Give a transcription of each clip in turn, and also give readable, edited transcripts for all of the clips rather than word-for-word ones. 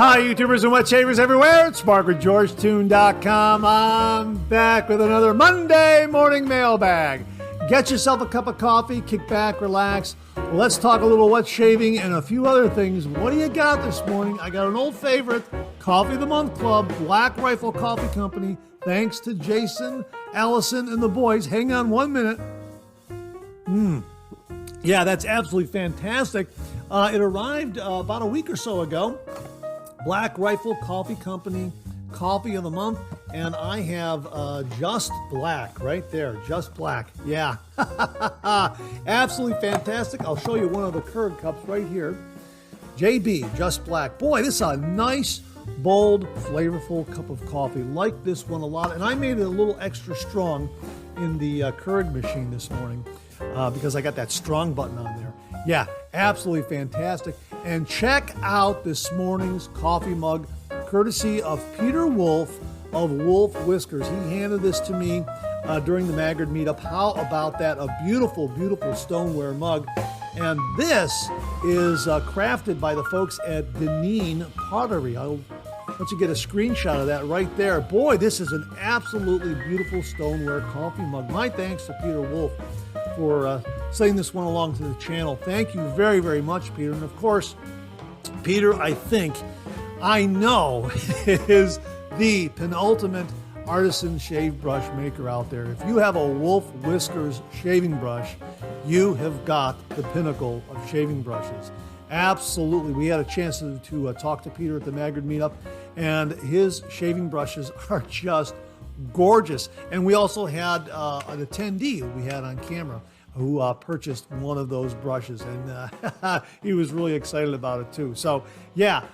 Hi, YouTubers and wet shavers everywhere. It's MargaretGeorgeTune.com. I'm back with another Monday Morning Mailbag. Get yourself a cup of coffee, kick back, relax. Let's talk a little wet shaving and a few other things. What do you got this morning? I got an old favorite, Coffee of the Month Club, Black Rifle Coffee Company. Thanks to Jason, Allison, and the boys. Hang on 1 minute. Yeah, that's absolutely fantastic. It arrived about a week or so ago. Black Rifle Coffee Company, Coffee of the Month, and I have Just Black right there, Just Black. Yeah, absolutely fantastic. I'll show you one of the Keurig cups right here. JB, Just Black. Boy, this is a nice, bold, flavorful cup of coffee. Like this one a lot, and I made it a little extra strong in the Keurig machine this morning because I got that strong button on there. Yeah, absolutely fantastic. And check out this morning's coffee mug, courtesy of Peter Wolf of Wolf Whiskers. He handed this to me during the Maggard meetup. How about that? A beautiful, beautiful stoneware mug. And this is crafted by the folks at Editon Pottery. I'll let you get a screenshot of that right there. Boy, this is an absolutely beautiful stoneware coffee mug. My thanks to Peter Wolf for sending this one along to the channel. Thank you very, very much, Peter. And of course, Peter, I know, is the penultimate artisan shave brush maker out there. If you have a Wolf Whiskers shaving brush, you have got the pinnacle of shaving brushes. Absolutely. We had a chance to talk to Peter at the Maggard meetup, and his shaving brushes are just gorgeous. And we also had an attendee who we had on camera who purchased one of those brushes, and he was really excited about it too. So yeah,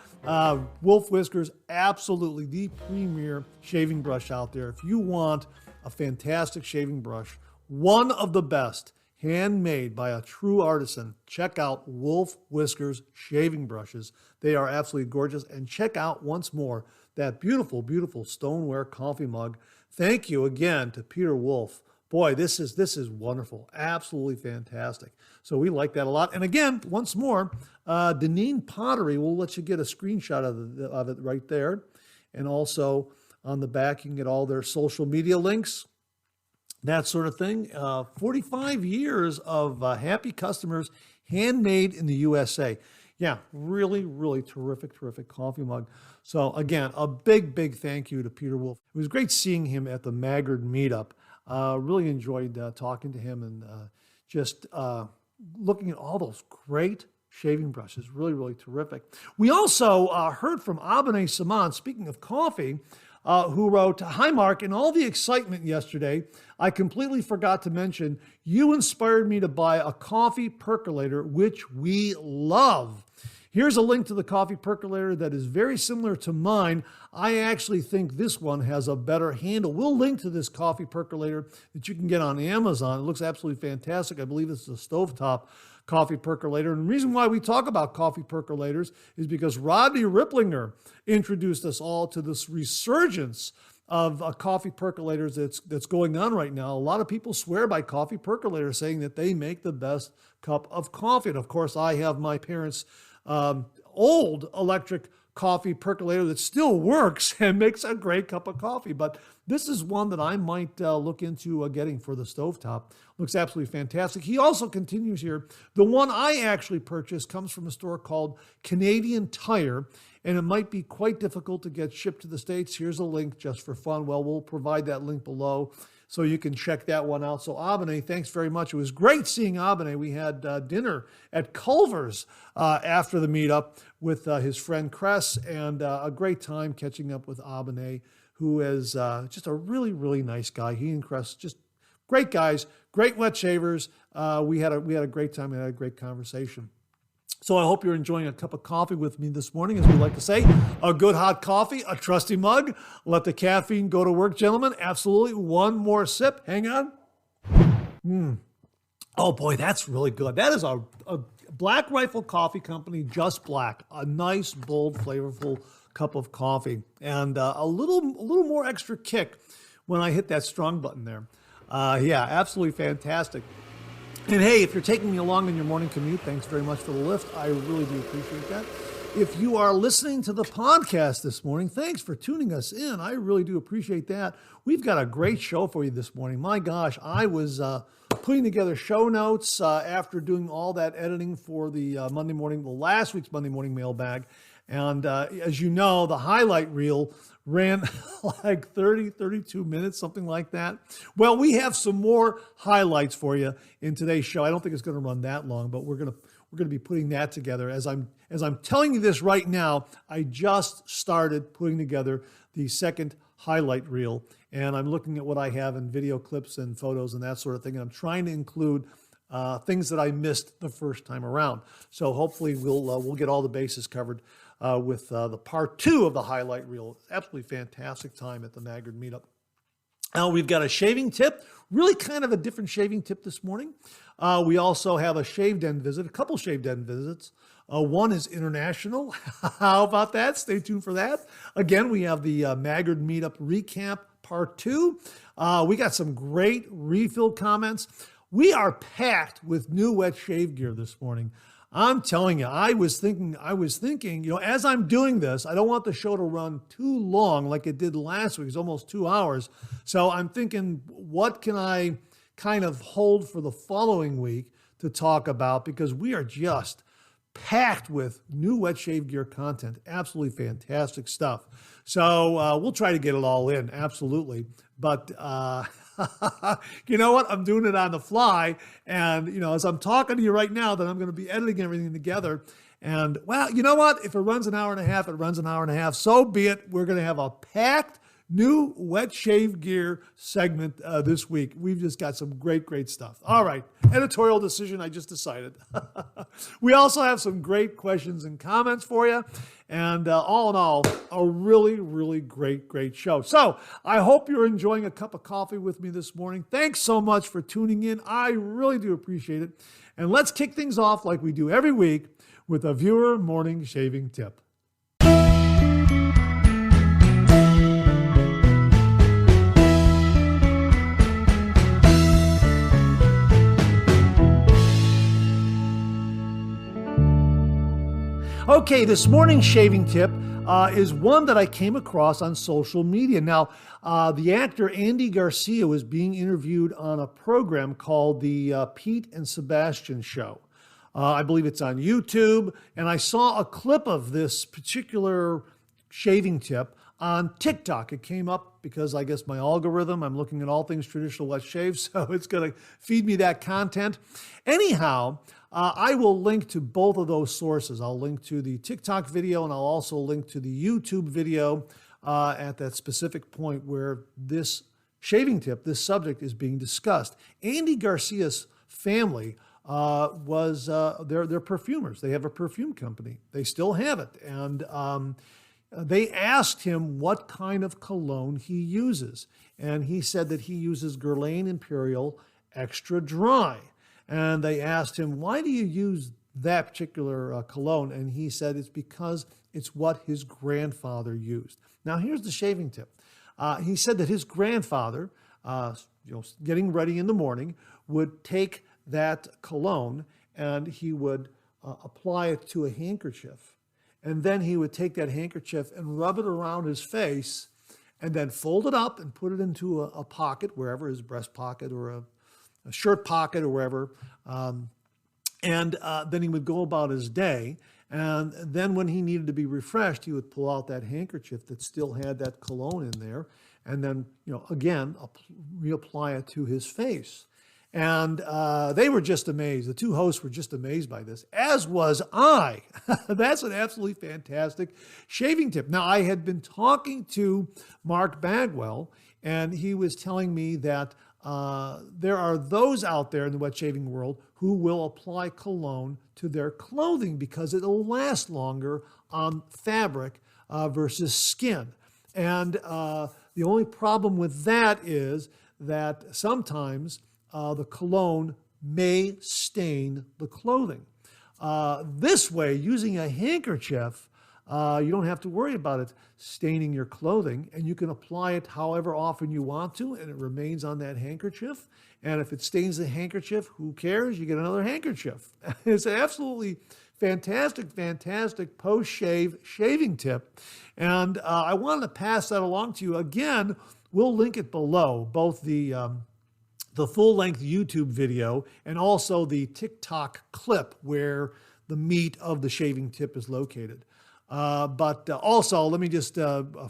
Wolf Whiskers, absolutely the premier shaving brush out there. If you want a fantastic shaving brush, one of the best, handmade by a true artisan, check out Wolf Whiskers shaving brushes. They are absolutely gorgeous. And check out once more that beautiful, beautiful stoneware coffee mug. Thank you again to Peter Wolf. Boy, this is wonderful. Absolutely fantastic. So we like that a lot. And again, once more, Editon Pottery, we'll let you get a screenshot of it right there. And also on the back, you can get all their social media links, that sort of thing. 45 years of happy customers, handmade in the USA. Yeah, really, really terrific, terrific coffee mug. So again, a big, big thank you to Peter Wolf. It was great seeing him at the Maggard meetup. Really enjoyed talking to him and just looking at all those great shaving brushes. Really, really terrific. We also heard from Abene Saman, speaking of coffee, who wrote, "Hi, Mark. In all the excitement yesterday, I completely forgot to mention you inspired me to buy a coffee percolator, which we love. Here's a link to the coffee percolator that is very similar to mine. I actually think this one has a better handle." We'll link to this coffee percolator that you can get on Amazon. It looks absolutely fantastic. I believe it's a stovetop coffee percolator. And the reason why we talk about coffee percolators is because Rodney Ripplinger introduced us all to this resurgence of coffee percolators that's going on right now. A lot of people swear by coffee percolators, saying that they make the best cup of coffee. And of course, I have my parents' old electric coffee percolator that still works and makes a great cup of coffee. But this is one that I might look into getting for the stovetop. Looks absolutely fantastic. He also continues here. The one I actually purchased comes from a store called Canadian Tire, and it might be quite difficult to get shipped to the States. Here's a link just for fun. Well, we'll provide that link below so you can check that one out. So Abene, thanks very much. It was great seeing Abene. We had dinner at Culver's after the meetup with his friend Cress, and a great time catching up with Abene, who is just a really, really nice guy. He and Cress, just great guys, great wet shavers. We had a great time and had a great conversation. So I hope you're enjoying a cup of coffee with me this morning, as we like to say. A good hot coffee, a trusty mug. Let the caffeine go to work, gentlemen. Absolutely. One more sip. Hang on. Oh, boy, that's really good. That is a Black Rifle Coffee Company, Just Black. A nice, bold, flavorful cup of coffee. And a little more extra kick when I hit that strong button there. Yeah, absolutely fantastic. And hey, if you're taking me along in your morning commute, thanks very much for the lift. I really do appreciate that. If you are listening to the podcast this morning, thanks for tuning us in. I really do appreciate that. We've got a great show for you this morning. My gosh, I was putting together show notes after doing all that editing for the last week's Monday Morning Mailbag. And as you know, the highlight reel ran like 32 minutes, something like that. Well, we have some more highlights for you in today's show. I don't think it's going to run that long, but we're going to be putting that together. As I'm telling you this right now, I just started putting together the second highlight reel, and I'm looking at what I have in video clips and photos and that sort of thing, and I'm trying to include things that I missed the first time around. So hopefully we'll get all the bases covered with the part 2 of the highlight reel. Absolutely fantastic time at the Maggard Meetup. Now we've got a shaving tip, really kind of a different shaving tip this morning. We also have a shaved end visit, a couple shaved end visits. One is international. How about that? Stay tuned for that. Again, we have the Maggard Meetup recap part 2. We got some great refill comments. We are packed with new wet shave gear this morning. I'm telling you, I was thinking, as I'm doing this, I don't want the show to run too long like it did last week. It's almost 2 hours. So I'm thinking, what can I kind of hold for the following week to talk about? Because we are just packed with new wet shave gear content. Absolutely fantastic stuff. So we'll try to get it all in, absolutely. But you know what? I'm doing it on the fly. And, as I'm talking to you right now, then I'm going to be editing everything together. And, well, you know what? If it runs an hour and a half, it runs an hour and a half. So be it. We're going to have a packed new wet shave gear segment this week. We've just got some great stuff. All right. Editorial decision. I just decided. We also have some great questions and comments for you. And all in all, a really great show. So I hope you're enjoying a cup of coffee with me this morning. Thanks so much for tuning in. I really do appreciate it. And let's kick things off like we do every week with a viewer morning shaving tip. Okay, this morning's shaving tip is one that I came across on social media. Now, the actor Andy Garcia was being interviewed on a program called the Pete and Sebastian Show. I believe it's on YouTube, and I saw a clip of this particular shaving tip on TikTok. It came up because I guess my algorithm, I'm looking at all things traditional wet shave, so it's going to feed me that content. Anyhow, I will link to both of those sources. I'll link to the TikTok video, and I'll also link to the YouTube video at that specific point where this shaving tip, this subject is being discussed. Andy Garcia's family they're perfumers. They have a perfume company. They still have it. And they asked him what kind of cologne he uses. And he said that he uses Guerlain Imperial Extra Dry. And they asked him, why do you use that particular cologne? And he said it's because it's what his grandfather used. Now, here's the shaving tip. He said that his grandfather, getting ready in the morning, would take that cologne and he would apply it to a handkerchief. And then he would take that handkerchief and rub it around his face and then fold it up and put it into a pocket, wherever, his breast pocket or a shirt pocket or wherever. And then he would go about his day. And then when he needed to be refreshed, he would pull out that handkerchief that still had that cologne in there. And then, again, reapply it to his face. And they were just amazed. The two hosts were just amazed by this, as was I. That's an absolutely fantastic shaving tip. Now, I had been talking to Mark Bagwell, and he was telling me that there are those out there in the wet shaving world who will apply cologne to their clothing because it'll last longer on fabric versus skin. And the only problem with that is that sometimes the cologne may stain the clothing. This way, using a handkerchief, you don't have to worry about it staining your clothing, and you can apply it however often you want to, and it remains on that handkerchief. And if it stains the handkerchief, who cares? You get another handkerchief. It's absolutely fantastic post-shave shaving tip. And I wanted to pass that along to you. Again, we'll link it below, both the full-length YouTube video and also the TikTok clip where the meat of the shaving tip is located. But also, let me just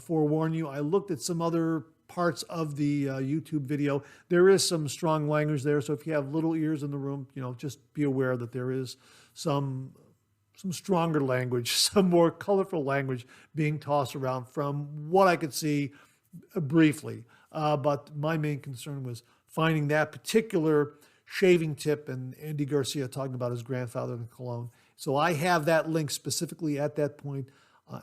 forewarn you, I looked at some other parts of the YouTube video. There is some strong language there, so if you have little ears in the room, just be aware that there is some stronger language, some more colorful language being tossed around from what I could see briefly. But my main concern was finding that particular shaving tip and Andy Garcia talking about his grandfather in Cologne. So I have that link specifically at that point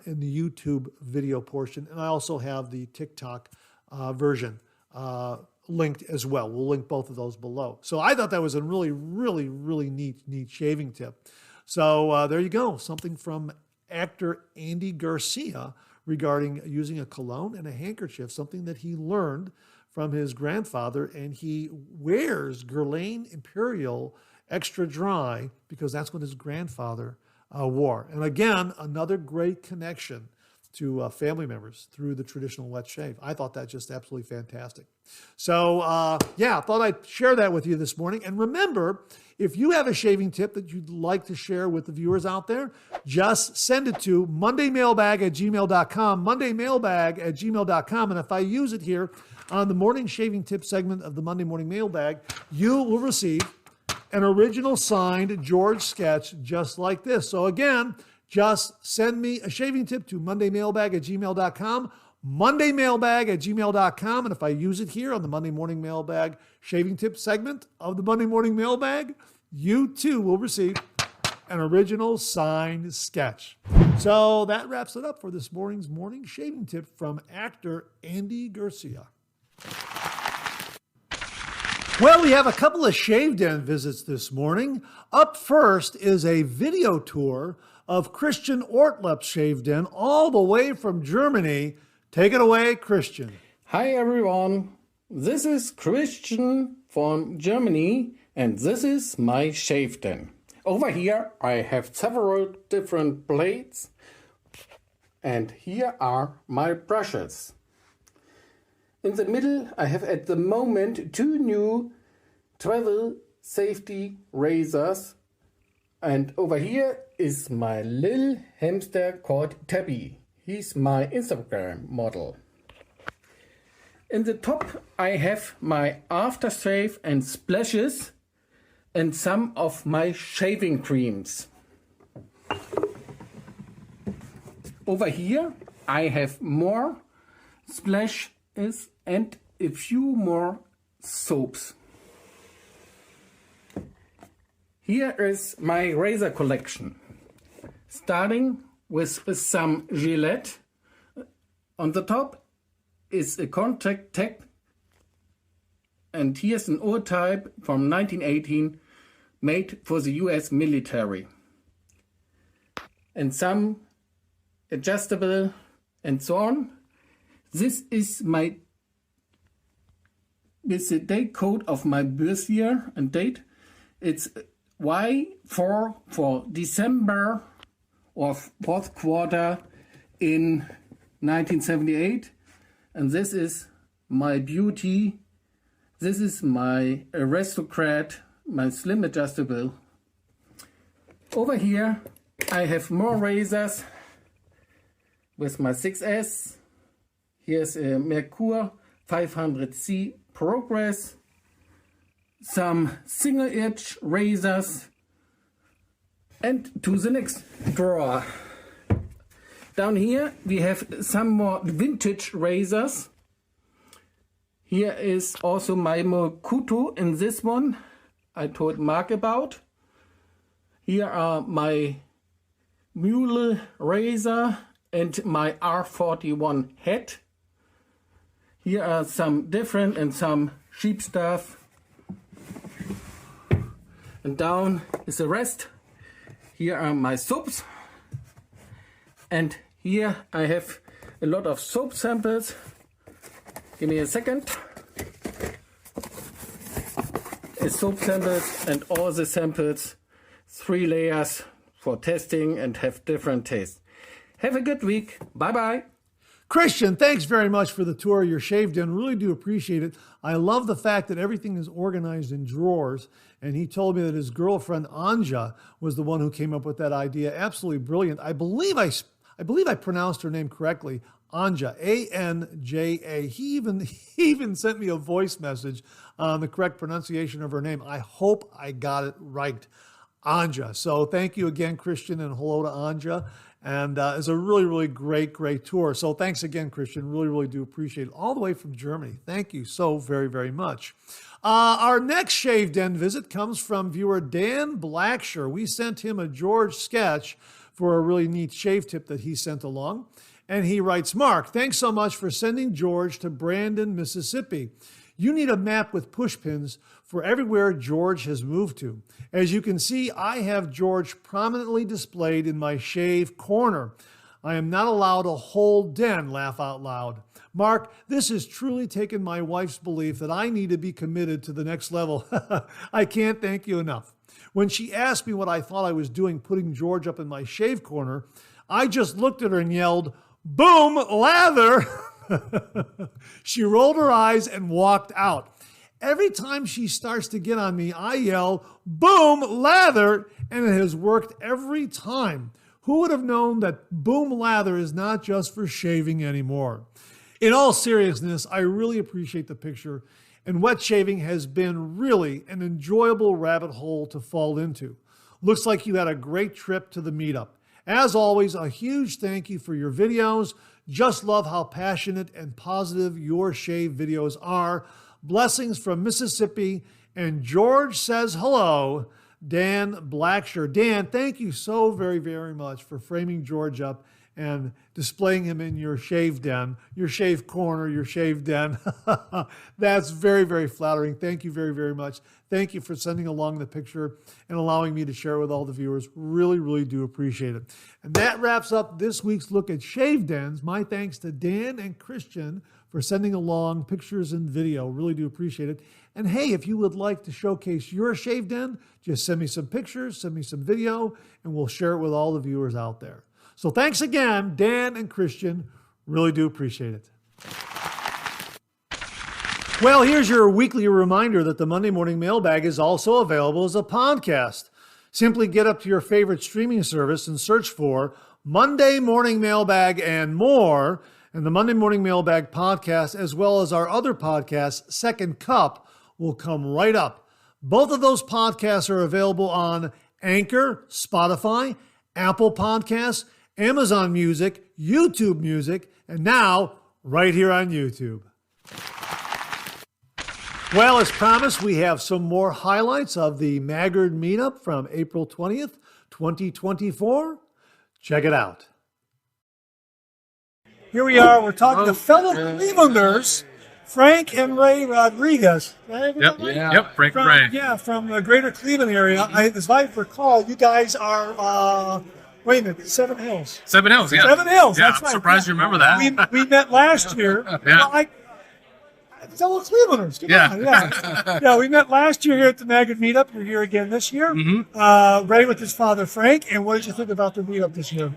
in the YouTube video portion. And I also have the TikTok version linked as well. We'll link both of those below. So I thought that was a really neat shaving tip. So there you go. Something from actor Andy Garcia regarding using a cologne and a handkerchief, something that he learned from his grandfather, and he wears Guerlain Imperial Extra Dry because that's what his grandfather wore. And again, another great connection to family members through the traditional wet shave. I thought that just absolutely fantastic. So yeah, I thought I'd share that with you this morning. And remember, if you have a shaving tip that you'd like to share with the viewers out there, just send it to mondaymailbag@gmail.com, mondaymailbag@gmail.com. And if I use it here on the morning shaving tip segment of the Monday Morning Mailbag, you will receive an original signed George sketch just like this. So again, just send me a shaving tip to mondaymailbag@gmail.com, mondaymailbag@gmail.com. And if I use it here on the Monday Morning Mailbag shaving tip segment of the Monday Morning Mailbag, you too will receive an original signed sketch. So that wraps it up for this morning's morning shaving tip from actor Andy Garcia. Well, we have a couple of Shave Den visits this morning. Up first is a video tour of Christian Ortlep's Shave Den all the way from Germany. Take it away, Christian. Hi, everyone. This is Christian from Germany, and this is my Shave Den. Over here, I have several different blades, and here are my brushes. In the middle, I have at the moment 2 new travel safety razors. And over here is my little hamster called Tabby. He's my Instagram model. In the top, I have my aftershave and splashes and some of my shaving creams. Over here, I have more splashes and a few more soaps. Here is my razor collection, starting with some Gillette. On the top is a contact tag, and here's an old type from 1918 made for the US military. And some adjustable and so on. This is the date code of my birth year and date. It's Y4 for December or 4th quarter in 1978. And this is my beauty. This is my aristocrat, my slim adjustable. Over here I have more razors with my 6S. Here's a Merkur 500C Progress. Some single edge razors, and to the next drawer. Down here we have some more vintage razors. Here is also my Mokuto in this one I told Mark about. Here are my Mully razor and my R41 head. Here are some different and some cheap stuff. And down is the rest. Here are my soaps. And here I have a lot of soap samples. Give me a second. Soap samples and all the samples, 3 layers for testing and have different tastes. Have a good week. Bye-bye. Christian, thanks very much for the tour of your shave den. Really do appreciate it. I love the fact that everything is organized in drawers. And he told me that his girlfriend, Anja, was the one who came up with that idea. Absolutely brilliant. I believe I pronounced her name correctly. Anja, A-N-J-A. He even sent me a voice message on the correct pronunciation of her name. I hope I got it right. Anja. So thank you again, Christian, and hello to Anja. And it's a really, really great tour. So thanks again, Christian. Really, really do appreciate it. All the way from Germany. Thank you so very, very much. Our next Shave Den visit comes from viewer Dan Blacksher. We sent him a George sketch for a really neat shave tip that he sent along. And he writes, Mark, thanks so much for sending George to Brandon, Mississippi. You need a map with push pins for everywhere George has moved to. As you can see, I have George prominently displayed in my shave corner. I am not allowed a whole den, laugh out loud. Mark, this has truly taken my wife's belief that I need to be committed to the next level. I can't thank you enough. When she asked me what I thought I was doing putting George up in my shave corner, I just looked at her and yelled, boom, lather. She rolled her eyes and walked out. Every time she starts to get on me, I yell, boom, lather, and it has worked every time. Who would have known that boom lather is not just for shaving anymore? In all seriousness, I really appreciate the picture, and wet shaving has been really an enjoyable rabbit hole to fall into. Looks like you had a great trip to the meetup. As always, a huge thank you for your videos. Just love how passionate and positive your shave videos are. Blessings from Mississippi. And George says hello, Dan Blacksher. Dan, thank you so very, very much for framing George up and displaying him in your shave den, your shave corner, your shave den. That's very, very flattering. Thank you very, very much. Thank you for sending along the picture and allowing me to share it with all the viewers. Really, really do appreciate it. And that wraps up this week's look at shave dens. My thanks to Dan and Christian for sending along pictures and video. Really do appreciate it. And hey, if you would like to showcase your shave den, just send me some pictures, send me some video, and we'll share it with all the viewers out there. So thanks again, Dan and Christian. Really do appreciate it. Well, here's your weekly reminder that the Monday Morning Mailbag is also available as a podcast. Simply get up to your favorite streaming service and search for Monday Morning Mailbag and more. And the Monday Morning Mailbag podcast, as well as our other podcast, Second Cup, will come right up. Both of those podcasts are available on Anchor, Spotify, Apple Podcasts, Amazon Music, YouTube Music, and now right here on YouTube. Well, as promised, we have some more highlights of the Maggard meetup from April 20th, 2024. Check it out. Here we are. We're talking to fellow Clevelanders, Frank and Ray Rodriguez. Right? Yep, Frank and Ray. Yeah, from the greater Cleveland area. As I recall, you guys are... wait a minute, Seven Hills. Seven Hills, yeah. Seven Hills, yeah, that's right. I'm surprised you remember that. We met last year. Yeah. Fellow Clevelanders. Yeah, we met last year here at the Maggard meetup. You're here again this year. Mm-hmm. Ray with his father, Frank. And what did you think about the meetup this year?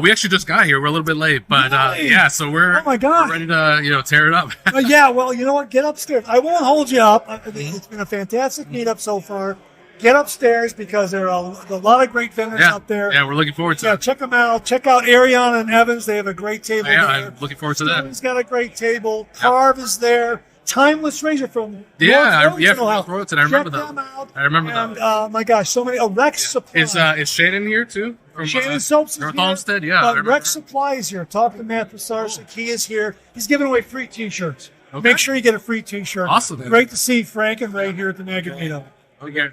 We actually just got here. We're a little bit late, but yeah, so we're my God. we're ready to tear it up. Yeah, well, you know what? Get upstairs. I won't hold you up. It's been a fantastic meetup so far. Get upstairs because there are a lot of great vendors up there. Yeah, we're looking forward to it. Check them out. Check out Ariana and Evans. They have a great table there. I'm looking forward to that. He's got a great table. Carve is there. Timeless Razor from from North Roads, and I remember them out. I remember them. And my gosh, so many. Rex Supply. Is Shannon here too? From Shannon Soaps is North here. Olmsted, yeah. Rex Supply is here. Talk to Matt Pisarsik. He is here. He's giving away free T-shirts. Okay. Make sure you get a free T-shirt. Awesome. Great to see Frank and Ray here at the Maggard meetup. Okay.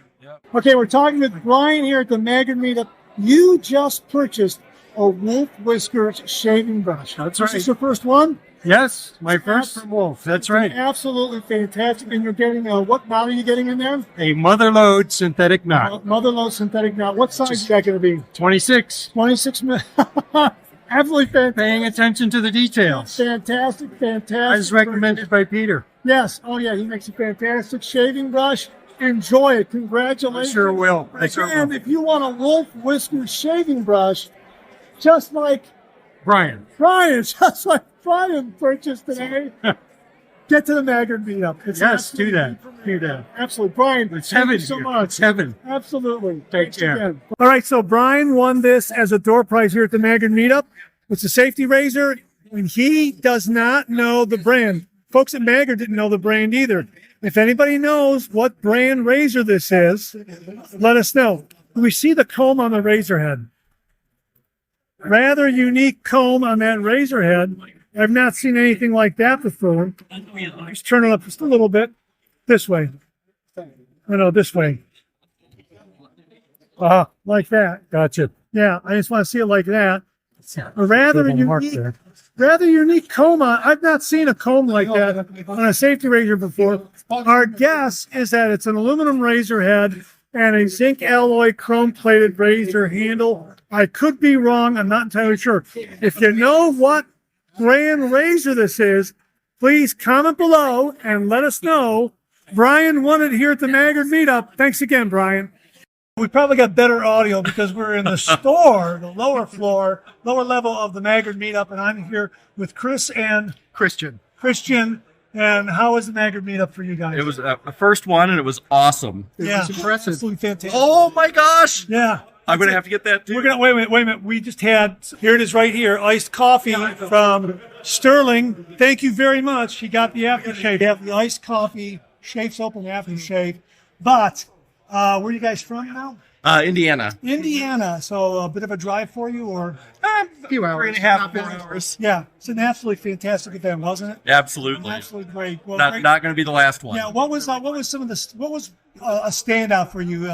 Okay, we're talking with Brian here at the Maggard meetup. You just purchased a Wolf Whiskers shaving brush. That's This right. is your first one? Yes, my first from Wolf. That's right. Absolutely fantastic. And you're getting, what knot are you getting in there? A mother load synthetic knot. Mother-load synthetic knot. What size is that going to be? 26. 26 minutes. Absolutely fantastic. Paying attention to the details. Fantastic. As recommended by Peter. Yes. Oh, yeah. He makes a fantastic shaving brush. enjoy it. Congratulations. I sure will. I sure And will. if you want a Wolf Whiskers shaving brush, just like Brian. just like Brian purchased today, get to the Maggard Meetup. It's Yes, do absolutely that. for me. Do that. Absolutely. Brian, It's thank heaven you so here. much. It's heaven. Absolutely. Take Thanks care. again. All right, so Brian won this as a door prize here at the Maggard Meetup. It's a safety razor, and he does not know the brand. Folks at Maggard didn't know the brand either. If anybody knows what brand razor this is, let us know. We see the comb on the razor head. Rather unique comb on that razor head. I've not seen anything like that before. Just turn it up just a little bit. This way. No, this way. Like that. Gotcha. Yeah, I just want to see it like that. A rather Little mark unique, there. comb on. I've not seen a comb like that on a safety razor before. Our guess is that it's an aluminum razor head and a zinc alloy chrome-plated razor handle. I could be wrong. I'm not entirely sure. If you know what brand razor this is, please comment below and let us know. Brian won it here at the Maggard Meetup. Thanks again, Brian. We probably got better audio because we're in the store, the lower floor, lower level of the Maggard Meetup, and I'm here with Chris and Christian. Christian. And how was the Maggard Meetup for you guys? It was a first one, and it was awesome. yeah, It was impressive. absolutely fantastic. Oh my gosh! Yeah. I'm gonna have to get that too. We're gonna wait a minute. We just had here it is right here, iced coffee from Sterling. Thank you very much. He got the aftershave. They have the iced coffee, shave soap and aftershave. But where are you guys from now? Indiana. Indiana. So a bit of a drive for you, or A few hours. 3.5, 4 hours. yeah, it's an absolutely fantastic event, wasn't it? Absolutely. Absolutely great. Well, Not great. not gonna be the last one. Yeah. What was some of the what was a standout for you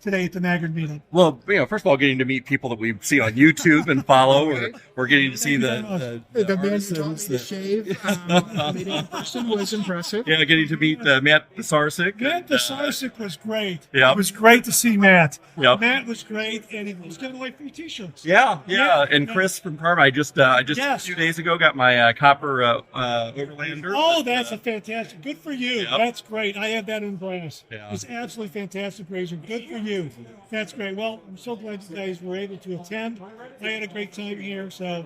today at the Maggard Meetup? Well, first of all, getting to meet people that we see on YouTube and follow, or getting to see the The man who artists taught me to that- shave, meeting in person was impressive. yeah, getting to meet Matt Pisarcik. Matt Pisarcik was great. Yeah. It was great to see Matt. Yep. Matt was great, and he was giving away free T-shirts. Yeah. Yeah. And Chris from Perl, I just Yes. 2 days ago got my copper Overlander. Oh, that's a fantastic. Good for you. Yep. That's great. I have that in brass. Yeah. It's absolutely fantastic, Razor. Good for you. That's great. Well, I'm so glad you guys were able to attend. I had a great time here, so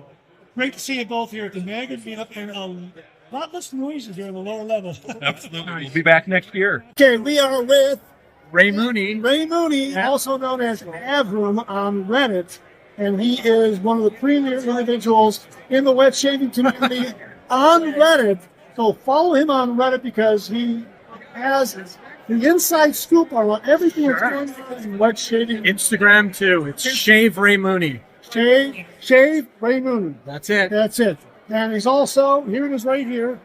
great to see you both here at the Maggard Meetup, and a lot less noises here on the lower level. Absolutely. We'll be back next year. Okay, we are with Ray Mooney. Ray Mooney, also known as Avram on Reddit, and he is one of the premier individuals in the wet shaving community on Reddit. So follow him on Reddit because he has the inside scoop on everything that's going on in wet shaving. Instagram too. It's Shave Ray Mooney. Shave Ray Mooney. That's it. That's it. And he's also, here it is right here,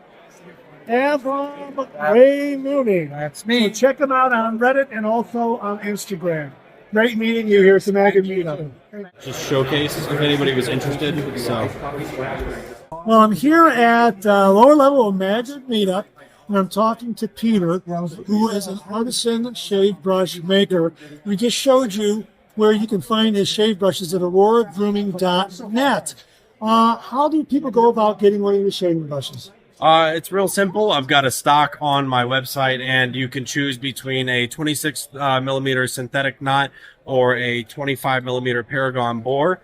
Avram Ray Mooney. That's So me. check him out on Reddit and also on Instagram. Great meeting you here at the Maggard Meetup. Just showcase if anybody was interested. So Well, I'm here at lower level of Maggard Meetup, and I'm talking to Peter, who is an artisan shave brush maker. We just showed you where you can find his shave brushes at auroragrooming.net. How do people go about getting one of your shaving brushes? it's real simple. I've got a stock on my website, and you can choose between a 26 millimeter synthetic knot or a 25 millimeter Paragon bore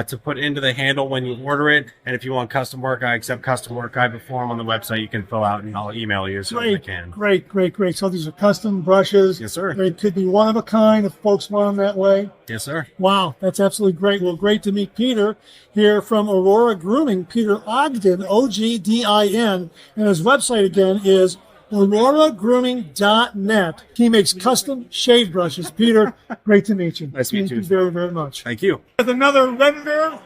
to put into the handle when you order it. And if you want custom work, I accept custom work. I have a form on the website you can fill out, and I'll email you as soon as I can. Great. So these are custom brushes. Yes, sir. They could be one of a kind if folks want them that way. Yes, sir. Wow, that's absolutely great. Well, great to meet Peter here from Aurora Grooming. Peter Ogden, Ogdin, and his website again is auroragrooming.net. He makes custom shave brushes. Peter, great to meet you. Nice to meet you. Thank you very, very much. Thank you. With another Redditor,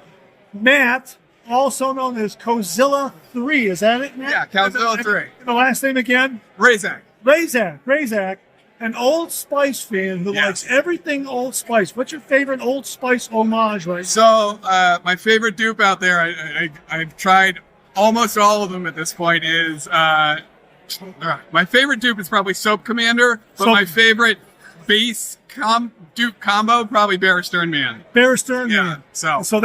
Matt, also known as Cozilla 3. Is that it, Matt? Yeah, Cozilla 3. And the last name again? Razak. Razak, an Old Spice fan who likes everything Old Spice. What's your favorite Old Spice homage, right? So, my favorite dupe out there, I've tried almost all of them at this point, is my favorite dupe is probably Soap Commander, but my favorite base dupe combo probably Bear Stern Man. Bear Stern Yeah, Man. so So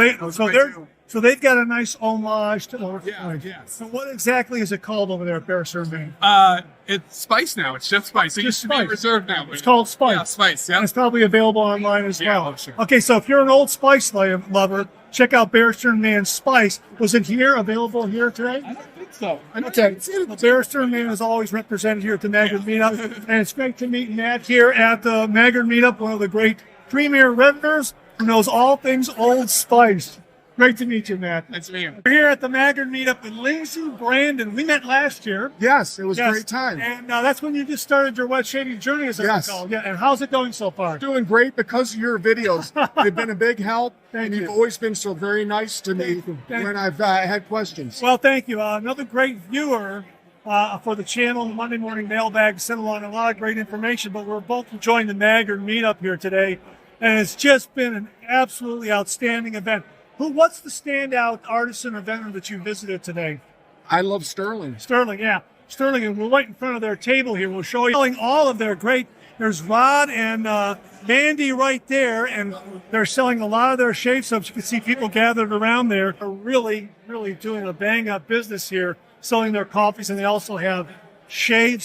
So they've got a nice homage to Old Yeah, Spice. yes. So what exactly is it called over there at Bear Stearns, Maine? It's Spice now. It's just Spice. It used to be Spice. Reserve now. It's called Spice. Yeah, Spice. And Yeah. it's probably available online as Yeah, well. oh, sure. Okay, so if you're an Old Spice lover, check out Bear Stearns Maine Spice. Was it here, available here today? I don't think so. Okay, well, Bear Stearns Maine is always represented here at the Maggard Meetup, and it's great to meet Matt here at the Maggard Meetup, one of the great premier Redners who knows all things Old Spice. Great to meet you, Matt. That's me. We're here at the Maggard Meetup with Lindsay Brandon. We met last year. Yes, it was a Yes. great time. And that's when you just started your wet shaving journey, as I Yes. recall. Yeah, and how's it going so far? Doing great because of your videos. They've been a big help, Thank and you. you've always been so very nice to me Thank you. when I've had questions. Well, thank you. Another great viewer for the channel, Monday Morning Mailbag, sent along a lot of great information, but we're both enjoying the Maggard Meetup here today, and it's just been an absolutely outstanding event. What's the standout artisan or vendor that you visited today? I love Sterling. Sterling, yeah. Sterling, and we're right in front of their table here. We'll show you all of their great. There's Rod and Mandy right there, and they're selling a lot of their shave soaps. You can see people gathered around there. They're really, really doing a bang-up business here, selling their coffees, and they also have shave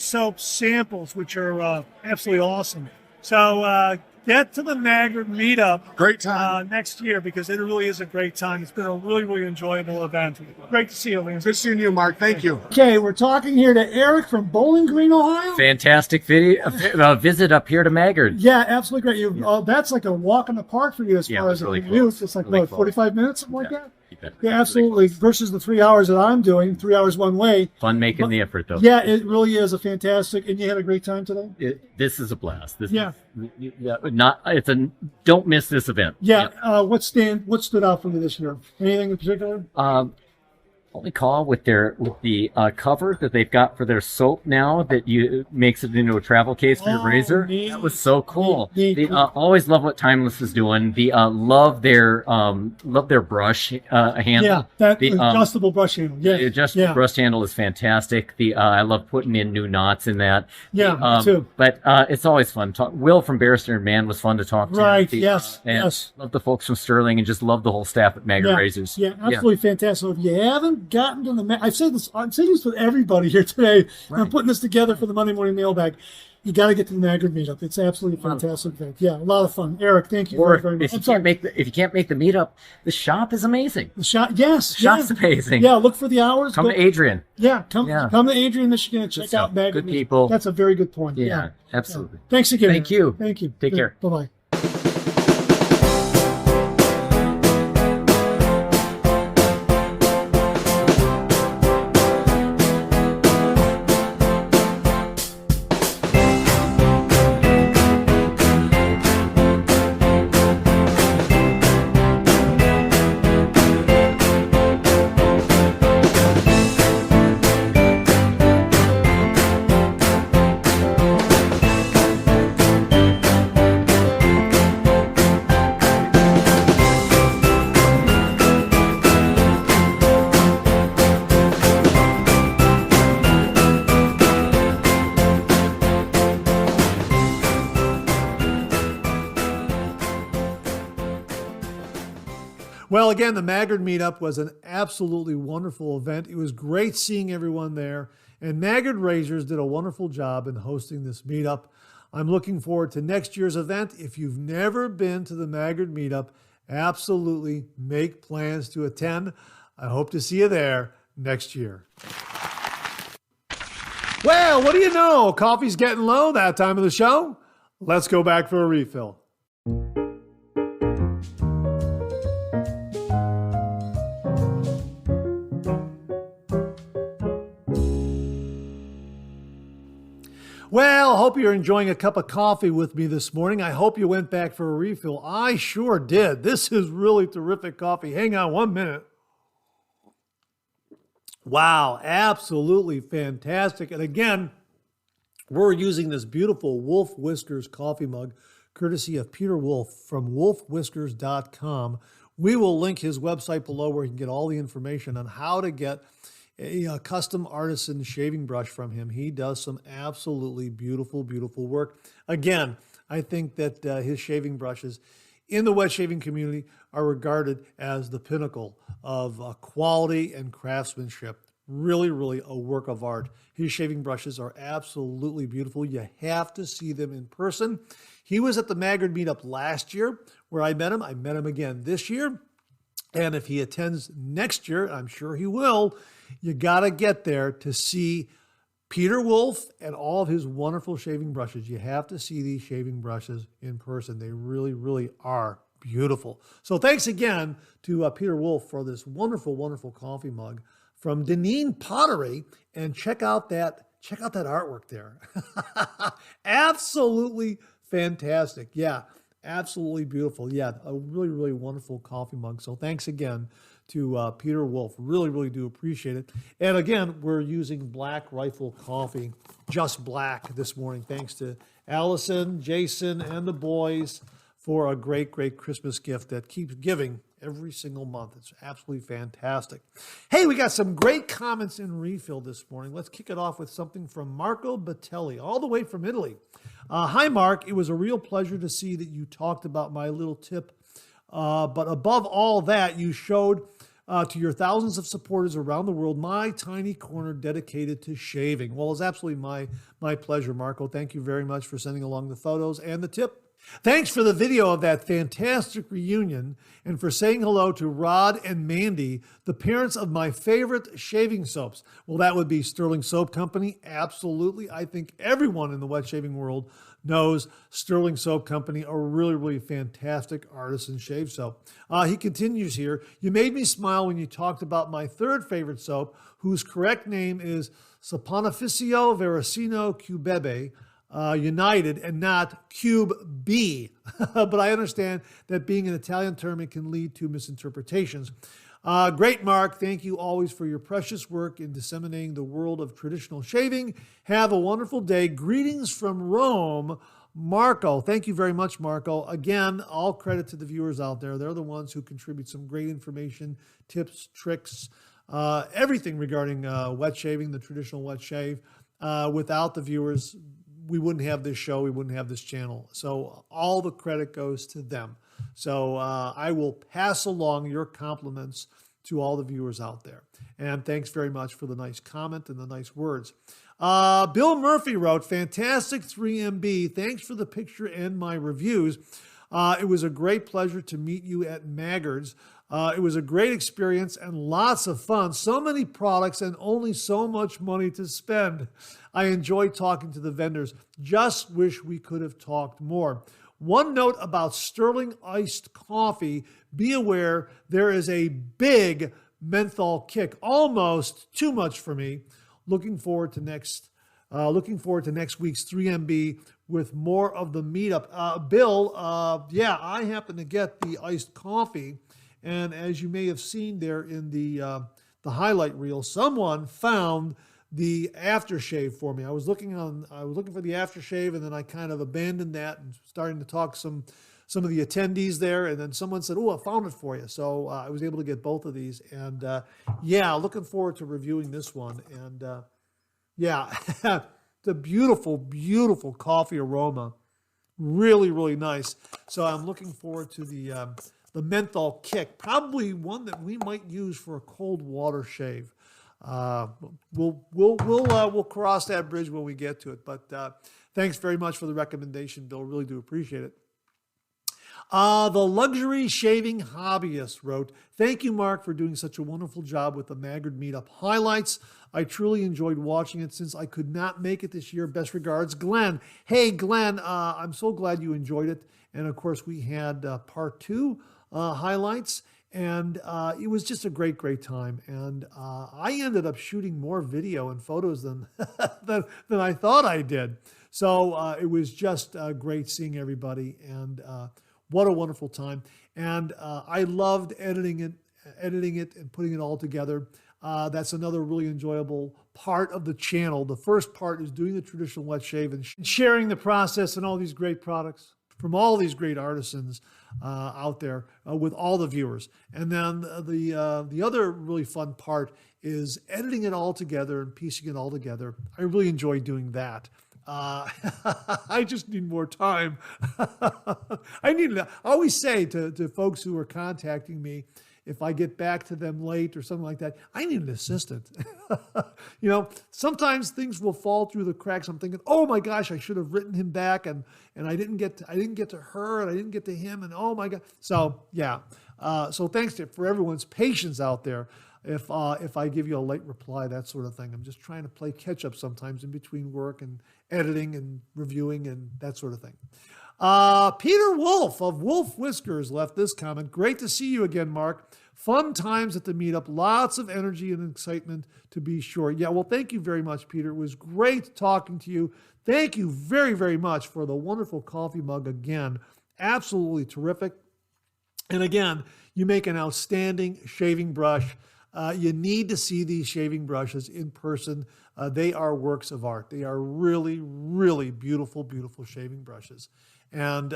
soap samples, which are absolutely awesome. So get to the Maggard Meetup. Great time. Next year, because it really is a great time. It's been a really, really enjoyable event. Great to see you, Lindsay. Good seeing you, Mark. Thank you. Okay, we're talking here to Eric from Bowling Green, Ohio. Fantastic visit up here to Maggard. Yeah, absolutely great. That's like a walk in the park for you as Yeah, far it as was really it close. is. It's like, Really what, close. 45 minutes, something like that? You bet. Yeah, absolutely. Versus the 3 hours that I'm doing, 3 hours one way. Fun making the effort, though. Yeah, it really is a fantastic. And you had a great time today? This is a blast. Yeah. Don't miss this event. Yeah. What stood out for you this year? Anything in particular? Only call with the cover that they've got for their soap now that makes it into a travel case for your razor. Neat. That was so cool. Neat. Always love what Timeless is doing. Love their brush handle. Yeah, that The, adjustable brush handle. Yeah, The adjustable yeah. brush handle is fantastic. I love putting in new knots in that. Yeah, me too. But it's always fun. Will from Bear Stearns Man was fun to talk to. Right, yes, and yes. Love the folks from Sterling and just love the whole staff at Maggard Razors. Yeah, absolutely fantastic. So if you haven't gotten to the, I'm saying this with everybody here today. Right. I'm putting this together for the Monday Morning Mailbag. You got to get to the Maggard Meetup. It's absolutely fantastic event. Yeah, a lot of fun. Eric, thank you Or very much. if you can't make the meetup, the shop is amazing. The shop, yes, Shop's amazing. Yeah, look for the hours. Come to Adrian. Yeah, come to Adrian, Michigan, and check stuff. out Maggard Good Meetup. people. That's a very good point. Yeah, absolutely. Yeah. Thanks again. Thank you. Thank you. Take care. Bye bye. Well, again, the Maggard Meetup was an absolutely wonderful event. It was great seeing everyone there, and Maggard Razors did a wonderful job in hosting this meetup. I'm looking forward to next year's event. If you've never been to the Maggard Meetup, absolutely make plans to attend. I hope to see you there next year. Well, what do you know? Coffee's getting low that time of the show. Let's go back for a refill. Well, hope you're enjoying a cup of coffee with me this morning. I hope you went back for a refill. I sure did. This is really terrific coffee. Hang on 1 minute. Wow, absolutely fantastic. And again, we're using this beautiful Wolf Whiskers coffee mug, courtesy of Peter Wolf from wolfwhiskers.com. We will link his website below where you can get all the information on how to get a custom artisan shaving brush from him. He does some absolutely beautiful, beautiful work. Again, I think that his shaving brushes, in the wet shaving community are regarded as the pinnacle of quality and craftsmanship. Really, really a work of art. His shaving brushes are absolutely beautiful. You have to see them in person. He was at the Maggard Meetup last year where I met him. I met him again this year. And if he attends next year, I'm sure he will, you got to get there to see Peter Wolf and all of his wonderful shaving brushes. You have to see these shaving brushes in person. They really, really are beautiful. So thanks again to Peter Wolf for this wonderful, wonderful coffee mug from Deneen Pottery. And check out that artwork there. Absolutely fantastic. Yeah, absolutely beautiful. Yeah, a really, really wonderful coffee mug. So thanks again to Peter Wolf. Really, really do appreciate it. And again, we're using Black Rifle Coffee, just black this morning. Thanks to Allison, Jason, and the boys for a great, great Christmas gift that keeps giving every single month. It's absolutely fantastic. Hey, we got some great comments in Refill this morning. Let's kick it off with something from Marco Batelli, all the way from Italy. Hi, Mark. It was a real pleasure to see that you talked about my little tip. But above all that, you showed to your thousands of supporters around the world my tiny corner dedicated to shaving. Well, it's absolutely my pleasure, Marco. Thank you very much for sending along the photos and the tip. Thanks for the video of that fantastic reunion and for saying hello to Rod and Mandy, the parents of my favorite shaving soaps. Well, that would be Sterling Soap Company. Absolutely. I think everyone in the wet shaving world knows Sterling Soap Company, a really, really fantastic artisan shave soap. He continues here. You made me smile when you talked about my third favorite soap, whose correct name is Saponificio Veracino Cubebe. United and not Cube B. But I understand that being an Italian term, it can lead to misinterpretations. Great, Mark. Thank you always for your precious work in disseminating the world of traditional shaving. Have a wonderful day. Greetings from Rome, Marco. Thank you very much, Marco. Again, all credit to the viewers out there. They're the ones who contribute some great information, tips, tricks, everything regarding wet shaving, the traditional wet shave. Without the viewers, we wouldn't have this show, we wouldn't have this channel. So all the credit goes to them. So I will pass along your compliments to all the viewers out there. And thanks very much for the nice comment and the nice words. Bill Murphy wrote, fantastic 3MB. Thanks for the picture and my reviews. It was a great pleasure to meet you at Maggard's. It was a great experience and lots of fun. So many products and only so much money to spend. I enjoyed talking to the vendors. Just wish we could have talked more. One note about Sterling iced coffee. Be aware there is a big menthol kick. Almost too much for me. Looking forward to next week's 3MB with more of the meetup. Bill, yeah, I happen to get the iced coffee. And as you may have seen there in the highlight reel, someone found the aftershave for me. I was looking for the aftershave, and then I kind of abandoned that and starting to talk some of the attendees there, and then someone said, "Oh, I found it for you." So I was able to get both of these, and yeah, looking forward to reviewing this one. And yeah, the beautiful, beautiful coffee aroma, really, really nice. So I'm looking forward to the menthol kick, probably one that we might use for a cold water shave. We'll cross that bridge when we get to it. But thanks very much for the recommendation, Bill. Really do appreciate it. The Luxury Shaving Hobbyist wrote, thank you, Mark, for doing such a wonderful job with the Maggard Meetup highlights. I truly enjoyed watching it since I could not make it this year. Best regards, Glenn. Hey, Glenn, I'm so glad you enjoyed it. And of course, we had part 2 highlights, and it was just a great, great time. And I ended up shooting more video and photos than than I thought I did. So it was just great seeing everybody, and what a wonderful time. And I loved editing it and putting it all together. That's another really enjoyable part of the channel. The first part is doing the traditional wet shave and sharing the process and all these great products from all these great artisans out there with all the viewers. And then the other really fun part is editing it all together and piecing it all together. I really enjoy doing that. I just need more time. I always say to folks who are contacting me, if I get back to them late or something like that, I need an assistant. Sometimes things will fall through the cracks. I'm thinking, oh my gosh, I should have written him back, and I didn't get to her, and I didn't get to him, and oh my God. So yeah. So thanks for everyone's patience out there. If I give you a late reply, that sort of thing. I'm just trying to play catch up sometimes in between work and editing and reviewing and that sort of thing. Peter Wolf of Wolf Whiskers left this comment. Great to see you again, Mark. Fun times at the meetup. Lots of energy and excitement, to be sure. Yeah, well, thank you very much, Peter. It was great talking to you. Thank you very, very much for the wonderful coffee mug again. Absolutely terrific. And again, you make an outstanding shaving brush. You need to see these shaving brushes in person. They are works of art. They are really, really beautiful, beautiful shaving brushes. And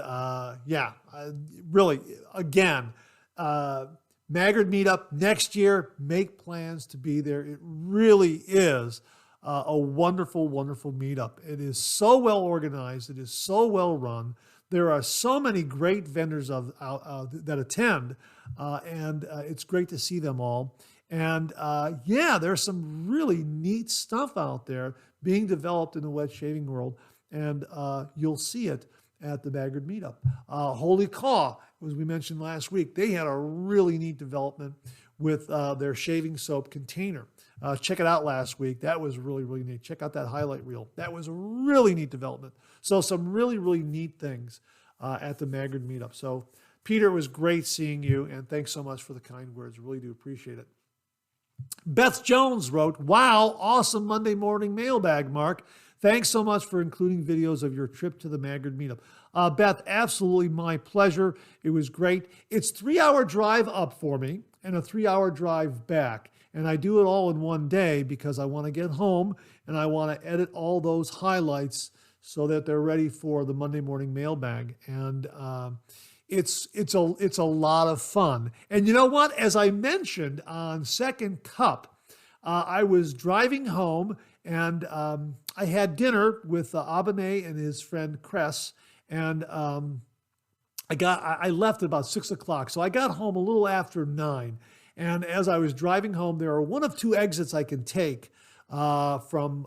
really, again, Maggard Meetup next year, make plans to be there. It really is a wonderful, wonderful meetup. It is so well organized. It is so well run. There are so many great vendors that attend, and it's great to see them all. And there's some really neat stuff out there being developed in the wet shaving world, and you'll see it at the Maggard Meetup. Holy Caw, as we mentioned last week, they had a really neat development with their shaving soap container. Check it out last week. That was really, really neat. Check out that highlight reel. That was a really neat development. So some really, really neat things at the Maggard Meetup. So Peter, it was great seeing you, and thanks so much for the kind words. Really do appreciate it. Beth Jones wrote, wow, awesome Monday morning mailbag, Mark. Thanks so much for including videos of your trip to the Maggard Meetup. Beth, absolutely my pleasure. It was great. It's 3-hour drive up for me and a 3-hour drive back. And I do it all in one day because I want to get home and I want to edit all those highlights so that they're ready for the Monday morning mailbag. And it's a lot of fun. And you know what? As I mentioned on Second Cup, I was driving home and I had dinner with Abane and his friend Cress, and I left at about 6 o'clock. So I got home a little after 9. And as I was driving home, there are one of two exits I can take from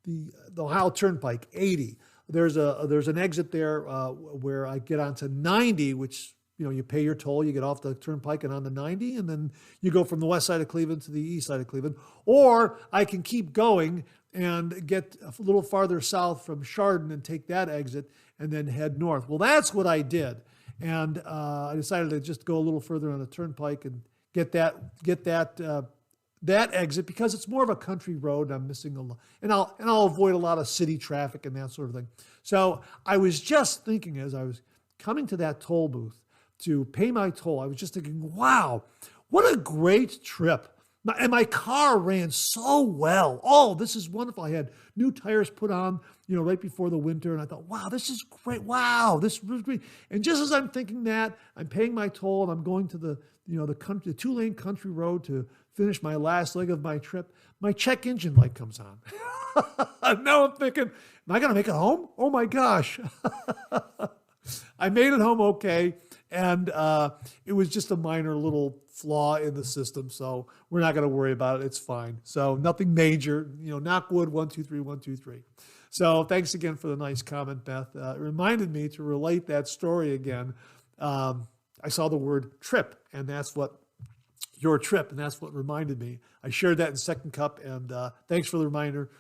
the Ohio Turnpike, 80. There's an exit there where I get onto 90, which, you pay your toll, you get off the turnpike and onto 90, and then you go from the west side of Cleveland to the east side of Cleveland. Or I can keep going and get a little farther south from Chardon and take that exit and then head north. Well, that's what I did. And I decided to just go a little further on the turnpike and get that exit because it's more of a country road. I'm missing a lot, and I'll avoid a lot of city traffic and that sort of thing. So I was just thinking as I was coming to that toll booth to pay my toll, I was just thinking, wow, what a great trip. And my car ran so well. Oh, this is wonderful. I had new tires put on, right before the winter. And I thought, wow, this is great. Wow, this is great. And just as I'm thinking that, I'm paying my toll and I'm going to the 2-lane country road to finish my last leg of my trip, my check engine light comes on. Now I'm thinking, am I going to make it home? Oh my gosh. I made it home okay. And it was just a minor little flaw in the system. So we're not going to worry about it. It's fine. So nothing major, knock wood, 1, 2, 3, 1, 2, 3. So thanks again for the nice comment, Beth. It reminded me to relate that story again. I saw the word trip, and that's what your trip, and that's what reminded me. I shared that in Second Cup, and thanks for the reminder.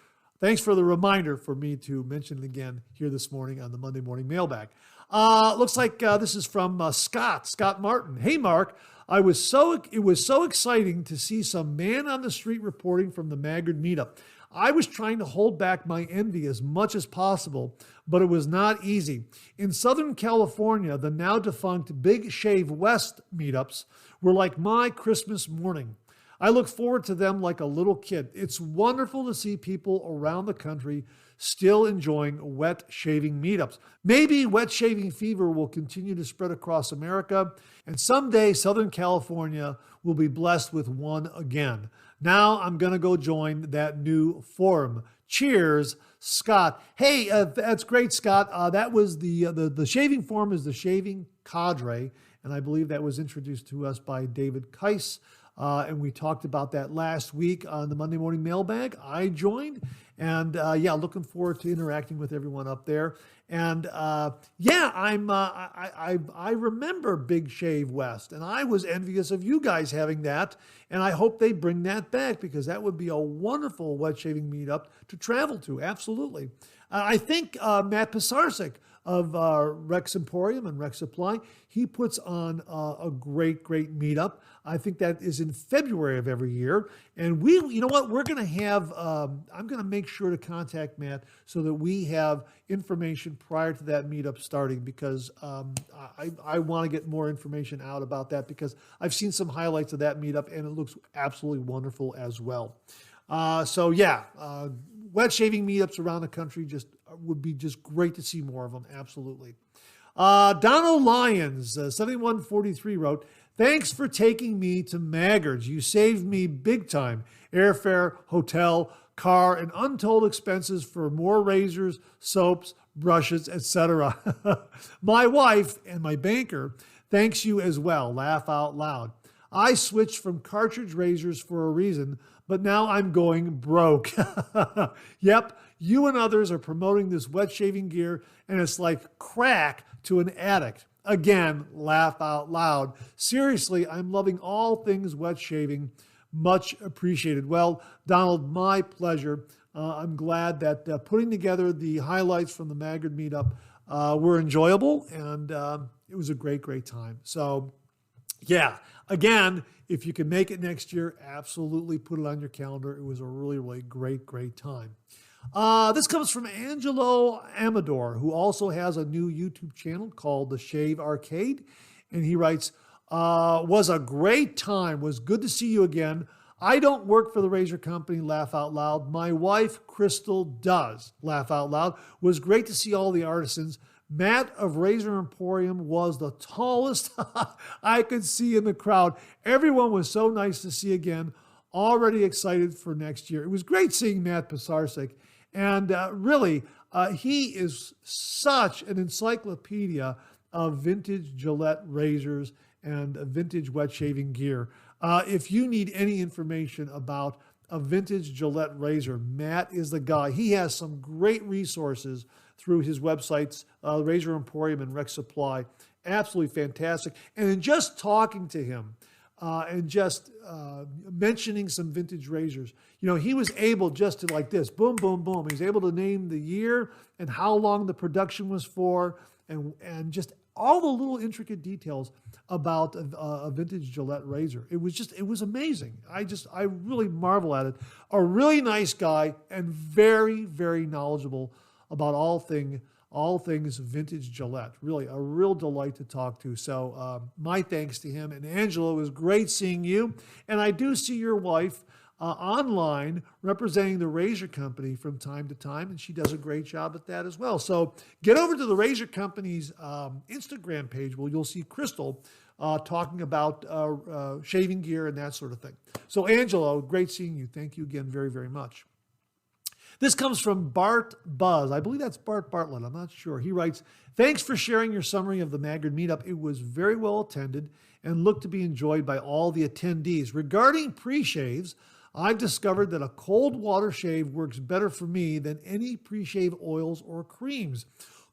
Thanks for the reminder for me to mention it again here this morning on the Monday Morning Mailbag. Looks like this is from Scott Martin. Hey, Mark, it was so exciting to see some man on the street reporting from the Maggard Meetup. I was trying to hold back my envy as much as possible, but it was not easy. In Southern California, the now defunct Big Shave West meetups were like my Christmas morning. I look forward to them like a little kid. It's wonderful to see people around the country still enjoying wet shaving meetups. Maybe wet shaving fever will continue to spread across America, and someday Southern California will be blessed with one again. Now I'm going to go join that new forum. Cheers, Scott. Hey, that's great, Scott. That was the shaving form is the shaving cadre, and I believe that was introduced to us by David Keiss. And we talked about that last week on the Monday Morning Mailbag. I joined, and looking forward to interacting with everyone up there. And I remember Big Shave West, and I was envious of you guys having that. And I hope they bring that back, because that would be a wonderful wet shaving meetup to travel to. Absolutely. I think Matt Pisarcik of Rex Emporium and Rex Supply, he puts on a great meetup. I think that is in February of every year. And you know what, we're going to have, I'm going to make sure to contact Matt so that we have information prior to that meetup starting, because I want to get more information out about that, because I've seen some highlights of that meetup and it looks absolutely wonderful as well. Wet shaving meetups around the country would be just great to see more of them. Absolutely. Donald Lyons, 7143 wrote, "Thanks for taking me to Maggard's. You saved me big time. Airfare, hotel, car, and untold expenses for more razors, soaps, brushes, etc. My wife and my banker thanks you as well. Laugh out loud. I switched from cartridge razors for a reason, but now I'm going broke." Yep, you and others are promoting this wet shaving gear, and it's like crack to an addict. Again, laugh out loud. Seriously, I'm loving all things wet shaving. Much appreciated. Well, Donald, my pleasure. I'm glad that putting together the highlights from the Maggard meetup were enjoyable, and it was a great time. So, yeah, again, if you can make it next year, absolutely put it on your calendar. It was a really great time. This comes from Angelo Amador, who also has a new YouTube channel called The Shave Arcade. And he writes, was a great time. Was good to see you again. I don't work for the razor company, laugh out loud. My wife, Crystal, does, laugh out loud. Was great to see all the artisans. Matt of Razor Emporium was the tallest I could see in the crowd. Everyone was so nice to see again. Already excited for next year. It was great seeing Matt Pisarcik. And really, he is such an encyclopedia of vintage Gillette razors and vintage wet shaving gear. If you need any information about a vintage Gillette razor, Matt is the guy. He has some great resources through his websites, Razor Emporium and Rex Supply. Absolutely fantastic. And in just talking to him and just mentioning some vintage razors, you know, he was able just to like this, boom, boom, boom. He was able to name the year and how long the production was for, and just all the little intricate details about a vintage Gillette razor. It was amazing. I really marvel at it. A really nice guy and very knowledgeable about all things vintage Gillette. Really a real delight to talk to. So my thanks to him. And Angela, it was great seeing you. And I do see your wife online representing the Razor Company from time to time, and she does a great job at that as well. So get over to the Razor Company's Instagram page where you'll see Crystal talking about shaving gear and that sort of thing. So Angela, great seeing you. Thank you again very much. This comes from Bart Buzz. I believe that's Bart Bartlett. I'm not sure. He writes, "Thanks for sharing your summary of the Maggard meetup. It was very well attended and looked to be enjoyed by all the attendees. Regarding pre-shaves, I've discovered that a cold water shave works better for me than any pre-shave oils or creams.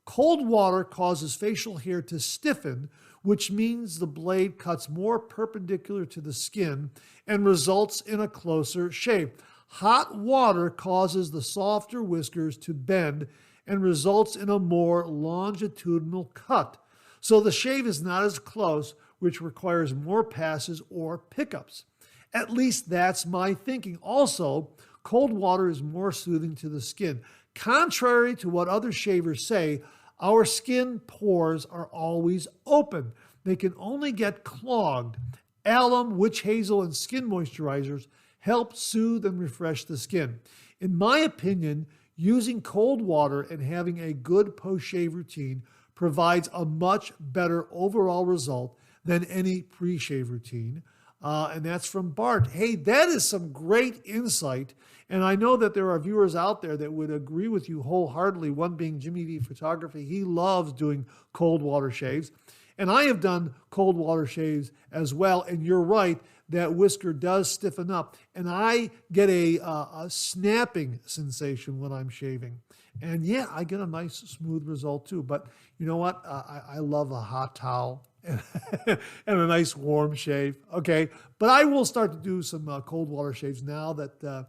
Cold water causes facial hair to stiffen, which means the blade cuts more perpendicular to the skin and results in a closer shave. Hot water causes the softer whiskers to bend and results in a more longitudinal cut. So the shave is not as close, which requires more passes or pickups. At least that's my thinking. Also, cold water is more soothing to the skin. Contrary to what other shavers say, our skin pores are always open. They can only get clogged. Alum, witch hazel, and skin moisturizers help soothe and refresh the skin. In my opinion, using cold water and having a good post-shave routine provides a much better overall result than any pre-shave routine. And that's from Bart. Hey, that is some great insight. And I know that there are viewers out there that would agree with you wholeheartedly, one being Jimmy V Photography. He loves doing cold water shaves. And I have done cold water shaves as well. And you're right, that whisker does stiffen up. And I get a snapping sensation when I'm shaving. And yeah, I get a nice smooth result too. But you know what? I love a hot towel and a nice warm shave. Okay. But I will start to do some cold water shaves now that,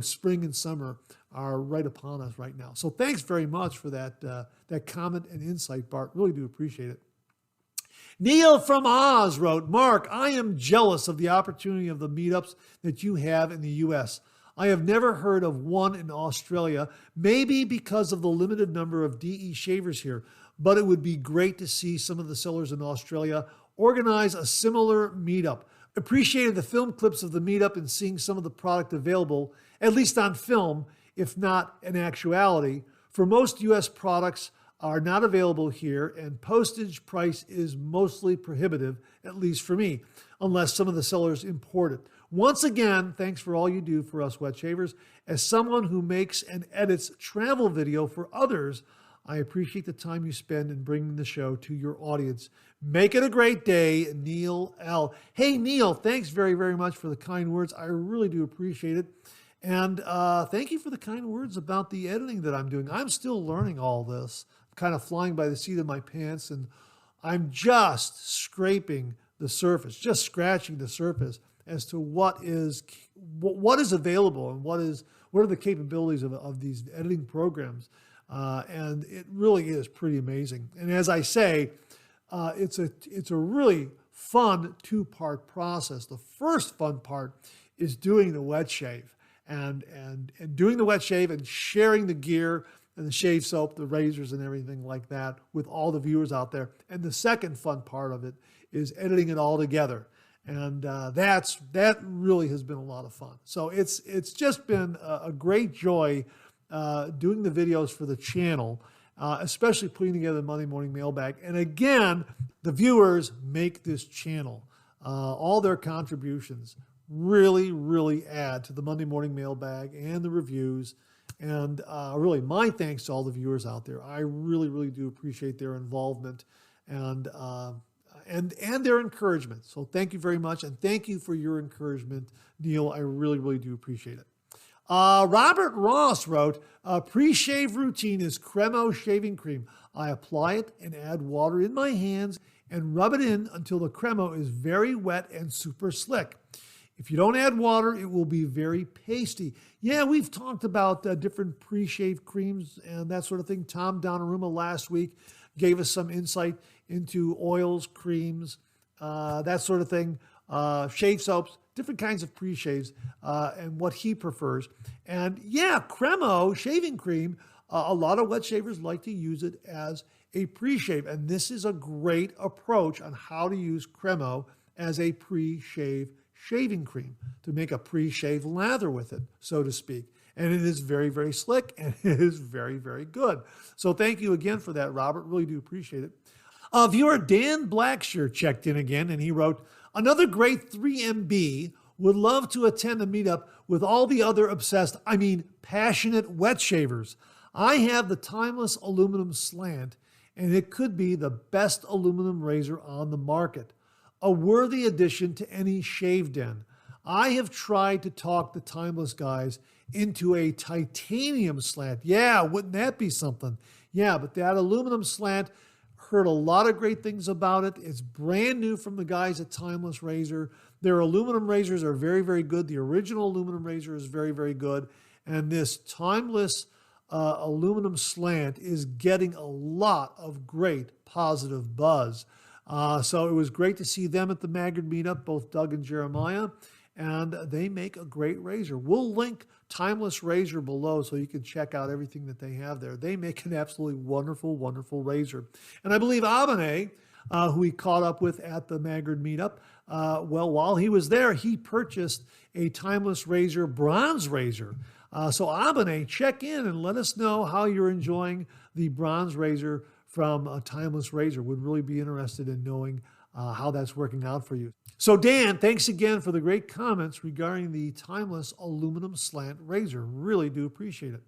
spring and summer are right upon us right now. So thanks very much for that comment and insight, Bart. Really do appreciate it. Neil from Oz wrote, Mark, I am jealous of the opportunity of the meetups that you have in the U.S. I have never heard of one in Australia, maybe because of the limited number of DE shavers here, but it would be great to see some of the sellers in Australia organize a similar meetup. Appreciated the film clips of the meetup and seeing some of the product available, at least on film, if not in actuality. For most U.S. products, are not available here, and postage price is mostly prohibitive, at least for me, unless some of the sellers import it. Once again, thanks for all you do for us wet shavers. As someone who makes and edits travel video for others, I appreciate the time you spend in bringing the show to your audience. Make it a great day, Neil L. Hey, Neil, thanks very, very much for the kind words. I really do appreciate it. And thank you for the kind words about the editing that I'm doing. I'm still learning all this. Kind of flying by the seat of my pants, and I'm just scraping the surface, just scratching the surface as to what is available and what are the capabilities of these editing programs, and it really is pretty amazing. And as I say, it's a really fun two-part process. The first fun part is doing the wet shave and doing the wet shave and sharing the gear and the shave soap, the razors and everything like that with all the viewers out there. And the second fun part of it is editing it all together. And that really has been a lot of fun. So it's just been a great joy doing the videos for the channel, especially putting together the Monday Morning Mailbag. And again, the viewers make this channel. All their contributions really, really add to the Monday Morning Mailbag and the reviews. And really, my thanks to all the viewers out there. I really, really do appreciate their involvement and their encouragement. So thank you very much, and thank you for your encouragement, Neil. I really, really do appreciate it. Robert Ross wrote, pre-shave routine is Cremo shaving cream. I apply it and add water in my hands and rub it in until the Cremo is very wet and super slick. If you don't add water, it will be very pasty. Yeah, we've talked about different pre-shave creams and that sort of thing. Tom Donnarumma last week gave us some insight into oils, creams, that sort of thing, shave soaps, different kinds of pre-shaves, and what he prefers. And yeah, Cremo shaving cream, a lot of wet shavers like to use it as a pre-shave. And this is a great approach on how to use Cremo as a pre-shave shaving cream to make a pre-shave lather with it, so to speak. And it is very, very slick, and it is very, very good. So thank you again for that, Robert. Really do appreciate it. Viewer Dan Blackshear checked in again, and he wrote, another great 3MB would love to attend a meetup with all the other passionate wet shavers. I have the timeless aluminum slant, and it could be the best aluminum razor on the market. A worthy addition to any shave den. I have tried to talk the timeless guys into a titanium slant. Yeah, wouldn't that be something? Yeah, but that aluminum slant, heard a lot of great things about it. It's brand new from the guys at Timeless Razor. Their aluminum razors are very, very good. The original aluminum razor is very, very good. And this Timeless aluminum slant is getting a lot of great positive buzz. So it was great to see them at the Maggard meetup, both Doug and Jeremiah, and they make a great razor. We'll link Timeless Razor below so you can check out everything that they have there. They make an absolutely wonderful, wonderful razor. And I believe Abane, who we caught up with at the Maggard meetup, while he was there, he purchased a Timeless Razor bronze razor. So Abane, check in and let us know how you're enjoying the bronze razor from a Timeless Razor. Would really be interested in knowing how that's working out for you. So Dan, thanks again for the great comments regarding the timeless aluminum slant razor. Really do appreciate it.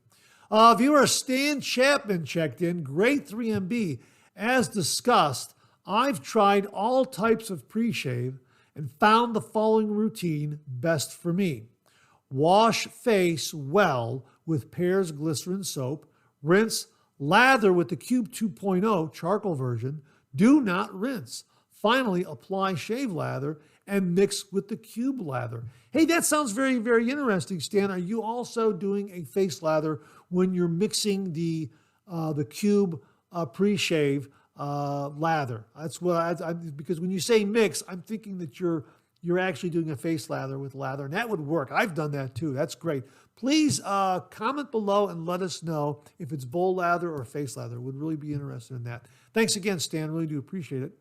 Viewer Stan Chapman checked in. Great 3MB. As discussed, I've tried all types of pre-shave and found the following routine best for me. Wash face well with Pear's glycerin soap. Rinse, lather with the Cube 2.0 charcoal version. Do not rinse. Finally, apply shave lather and mix with the cube lather. Hey, that sounds very, very interesting, Stan. Are you also doing a face lather when you're mixing the cube pre-shave lather? That's what because when you say mix, I'm thinking that you're actually doing a face lather with lather, and that would work. I've done that too. That's great. Please comment below and let us know if it's bowl lather or face lather. Would really be interested in that. Thanks again, Stan. Really do appreciate it.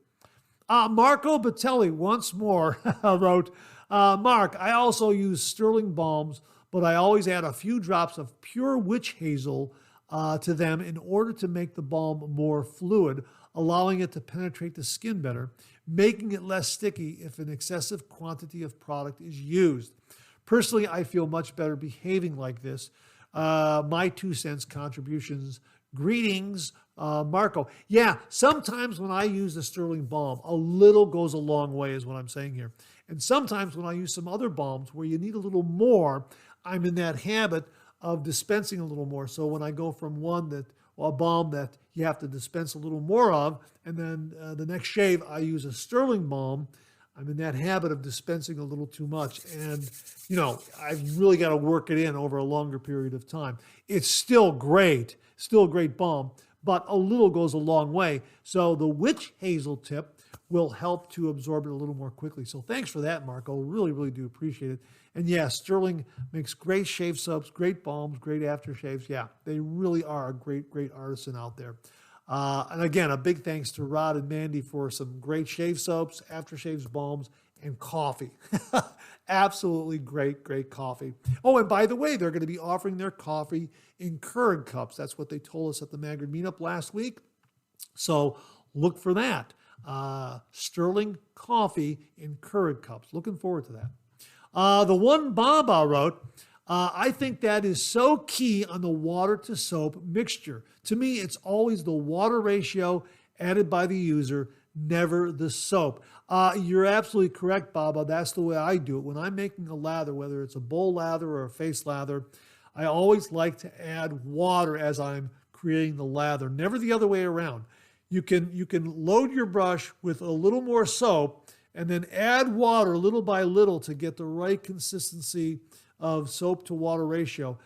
Marco Batelli once more wrote, Mark, I also use sterling balms, but I always add a few drops of pure witch hazel to them in order to make the balm more fluid, allowing it to penetrate the skin better, making it less sticky if an excessive quantity of product is used. Personally, I feel much better behaving like this. My 2 cents contributions. Greetings, Marco. Yeah, sometimes when I use the sterling balm, a little goes a long way is what I'm saying here. And sometimes when I use some other balms where you need a little more, I'm in that habit of dispensing a little more. So when I go from a balm that you have to dispense a little more of, and then the next shave I use a sterling balm, I'm in that habit of dispensing a little too much. And, I've really got to work it in over a longer period of time. It's still great, still a great balm, but a little goes a long way. So the witch hazel tip will help to absorb it a little more quickly. So thanks for that, Marco. Really, really do appreciate it. And yeah, Sterling makes great shave soaps, great balms, great aftershaves. Yeah, they really are a great, great artisan out there. And again, a big thanks to Rod and Mandy for some great shave soaps, aftershaves, balms, and coffee. Absolutely great, great coffee. Oh, and by the way, they're going to be offering their coffee in Keurig cups. That's what they told us at the Maggard meetup last week. So look for that. Sterling coffee in Keurig cups. Looking forward to that. The one Baba wrote, I think that is so key on the water to soap mixture. To me, it's always the water ratio added by the user, never the soap. You're absolutely correct, Baba. That's the way I do it. When I'm making a lather, whether it's a bowl lather or a face lather, I always like to add water as I'm creating the lather, never the other way around. You can load your brush with a little more soap and then add water little by little to get the right consistency of soap to water ratio.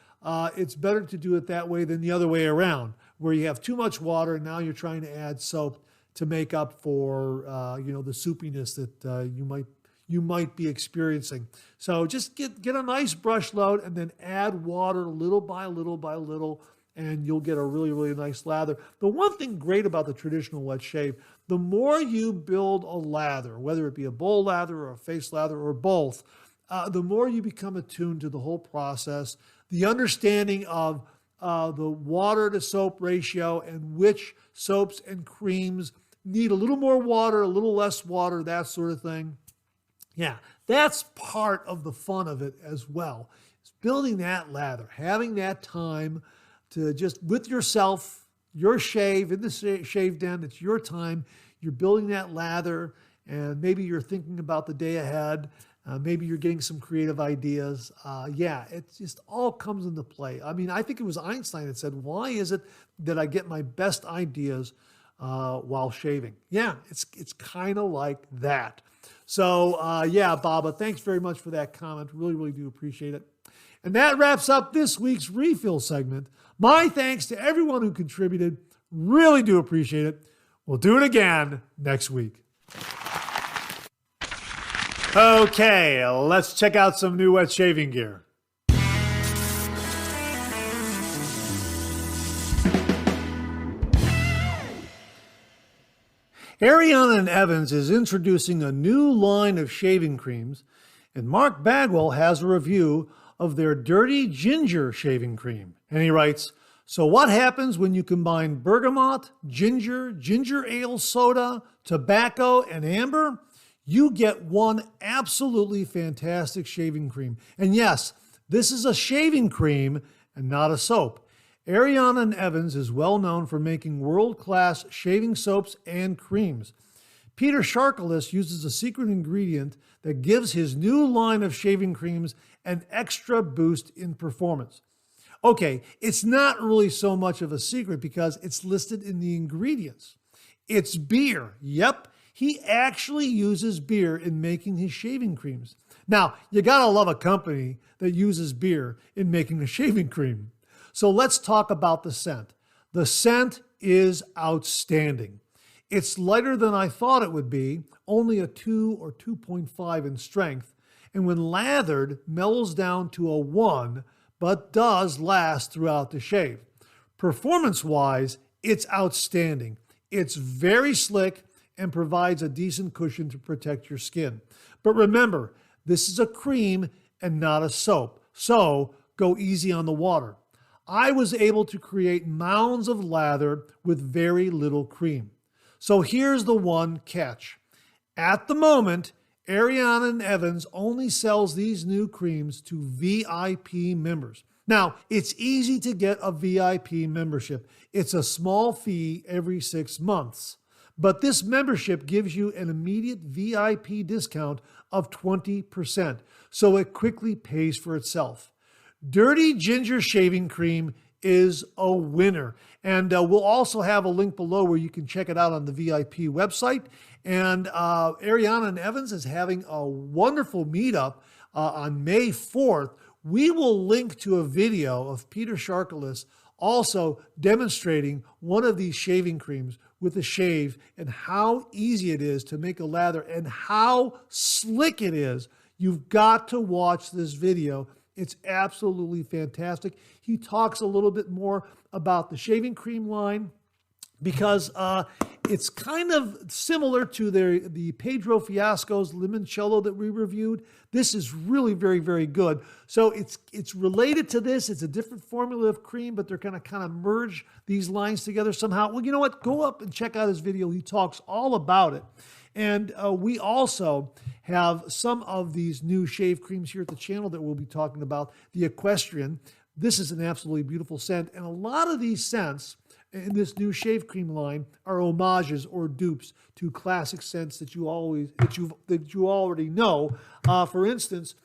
It's better to do it that way than the other way around, where you have too much water and now you're trying to add soap to make up for the soupiness that you might be experiencing. So just get a nice brush load and then add water little by little by little, and you'll get a really, really nice lather. The one thing great about the traditional wet shave, the more you build a lather, whether it be a bowl lather or a face lather or both, the more you become attuned to the whole process, the understanding of the water to soap ratio and which soaps and creams need a little more water, a little less water, that sort of thing. Yeah, that's part of the fun of it as well. It's building that lather, having that time to just with yourself, your shave in the shave den, it's your time. You're building that lather, and maybe you're thinking about the day ahead. Maybe you're getting some creative ideas. It just all comes into play. I mean, I think it was Einstein that said, why is it that I get my best ideas while shaving? Yeah, it's kind of like that. So, Baba, thanks very much for that comment. Really, really do appreciate it. And that wraps up this week's refill segment. My thanks to everyone who contributed. Really do appreciate it. We'll do it again next week. Okay, let's check out some new wet shaving gear. Ariana & Evans is introducing a new line of shaving creams, and Mark Bagwell has a review of their Dirty Ginger shaving cream. And he writes, So what happens when you combine bergamot, ginger, ginger ale soda, tobacco, and amber? You get one absolutely fantastic shaving cream. And yes, this is a shaving cream and not a soap. Ariana and Evans is well known for making world-class shaving soaps and creams. Peter Sharkalis uses a secret ingredient that gives his new line of shaving creams an extra boost in performance. Okay, it's not really so much of a secret because it's listed in the ingredients. It's beer. Yep, he actually uses beer in making his shaving creams. Now, you gotta love a company that uses beer in making a shaving cream. So let's talk about the scent. The scent is outstanding. It's lighter than I thought it would be, only a 2 or 2.5 in strength, and when lathered, mellows down to a 1, but does last throughout the shave. Performance-wise, it's outstanding. It's very slick and provides a decent cushion to protect your skin. But remember, this is a cream and not a soap, so go easy on the water. I was able to create mounds of lather with very little cream. So here's the one catch. At the moment, Ariana and Evans only sells these new creams to VIP members. Now, it's easy to get a VIP membership. It's a small fee every 6 months. But this membership gives you an immediate VIP discount of 20%, so it quickly pays for itself. Dirty Ginger Shaving Cream is a winner. And we'll also have a link below where you can check it out on the VIP website. And Ariana and Evans is having a wonderful meetup on May 4th. We will link to a video of Peter Sharkalis also demonstrating one of these shaving creams with a shave and how easy it is to make a lather and how slick it is. You've got to watch this video. It's absolutely fantastic. He talks a little bit more about the shaving cream line because it's kind of similar to the Pedro Fiasco's limoncello that we reviewed. This is really very, very good. So it's related to this. It's a different formula of cream, but they're going to kind of merge these lines together somehow. Well, you know what? Go up and check out his video. He talks all about it. And we also have some of these new shave creams here at the channel that we'll be talking about. The Equestrian. This is an absolutely beautiful scent. And a lot of these scents in this new shave cream line are homages or dupes to classic scents that you already know. For instance,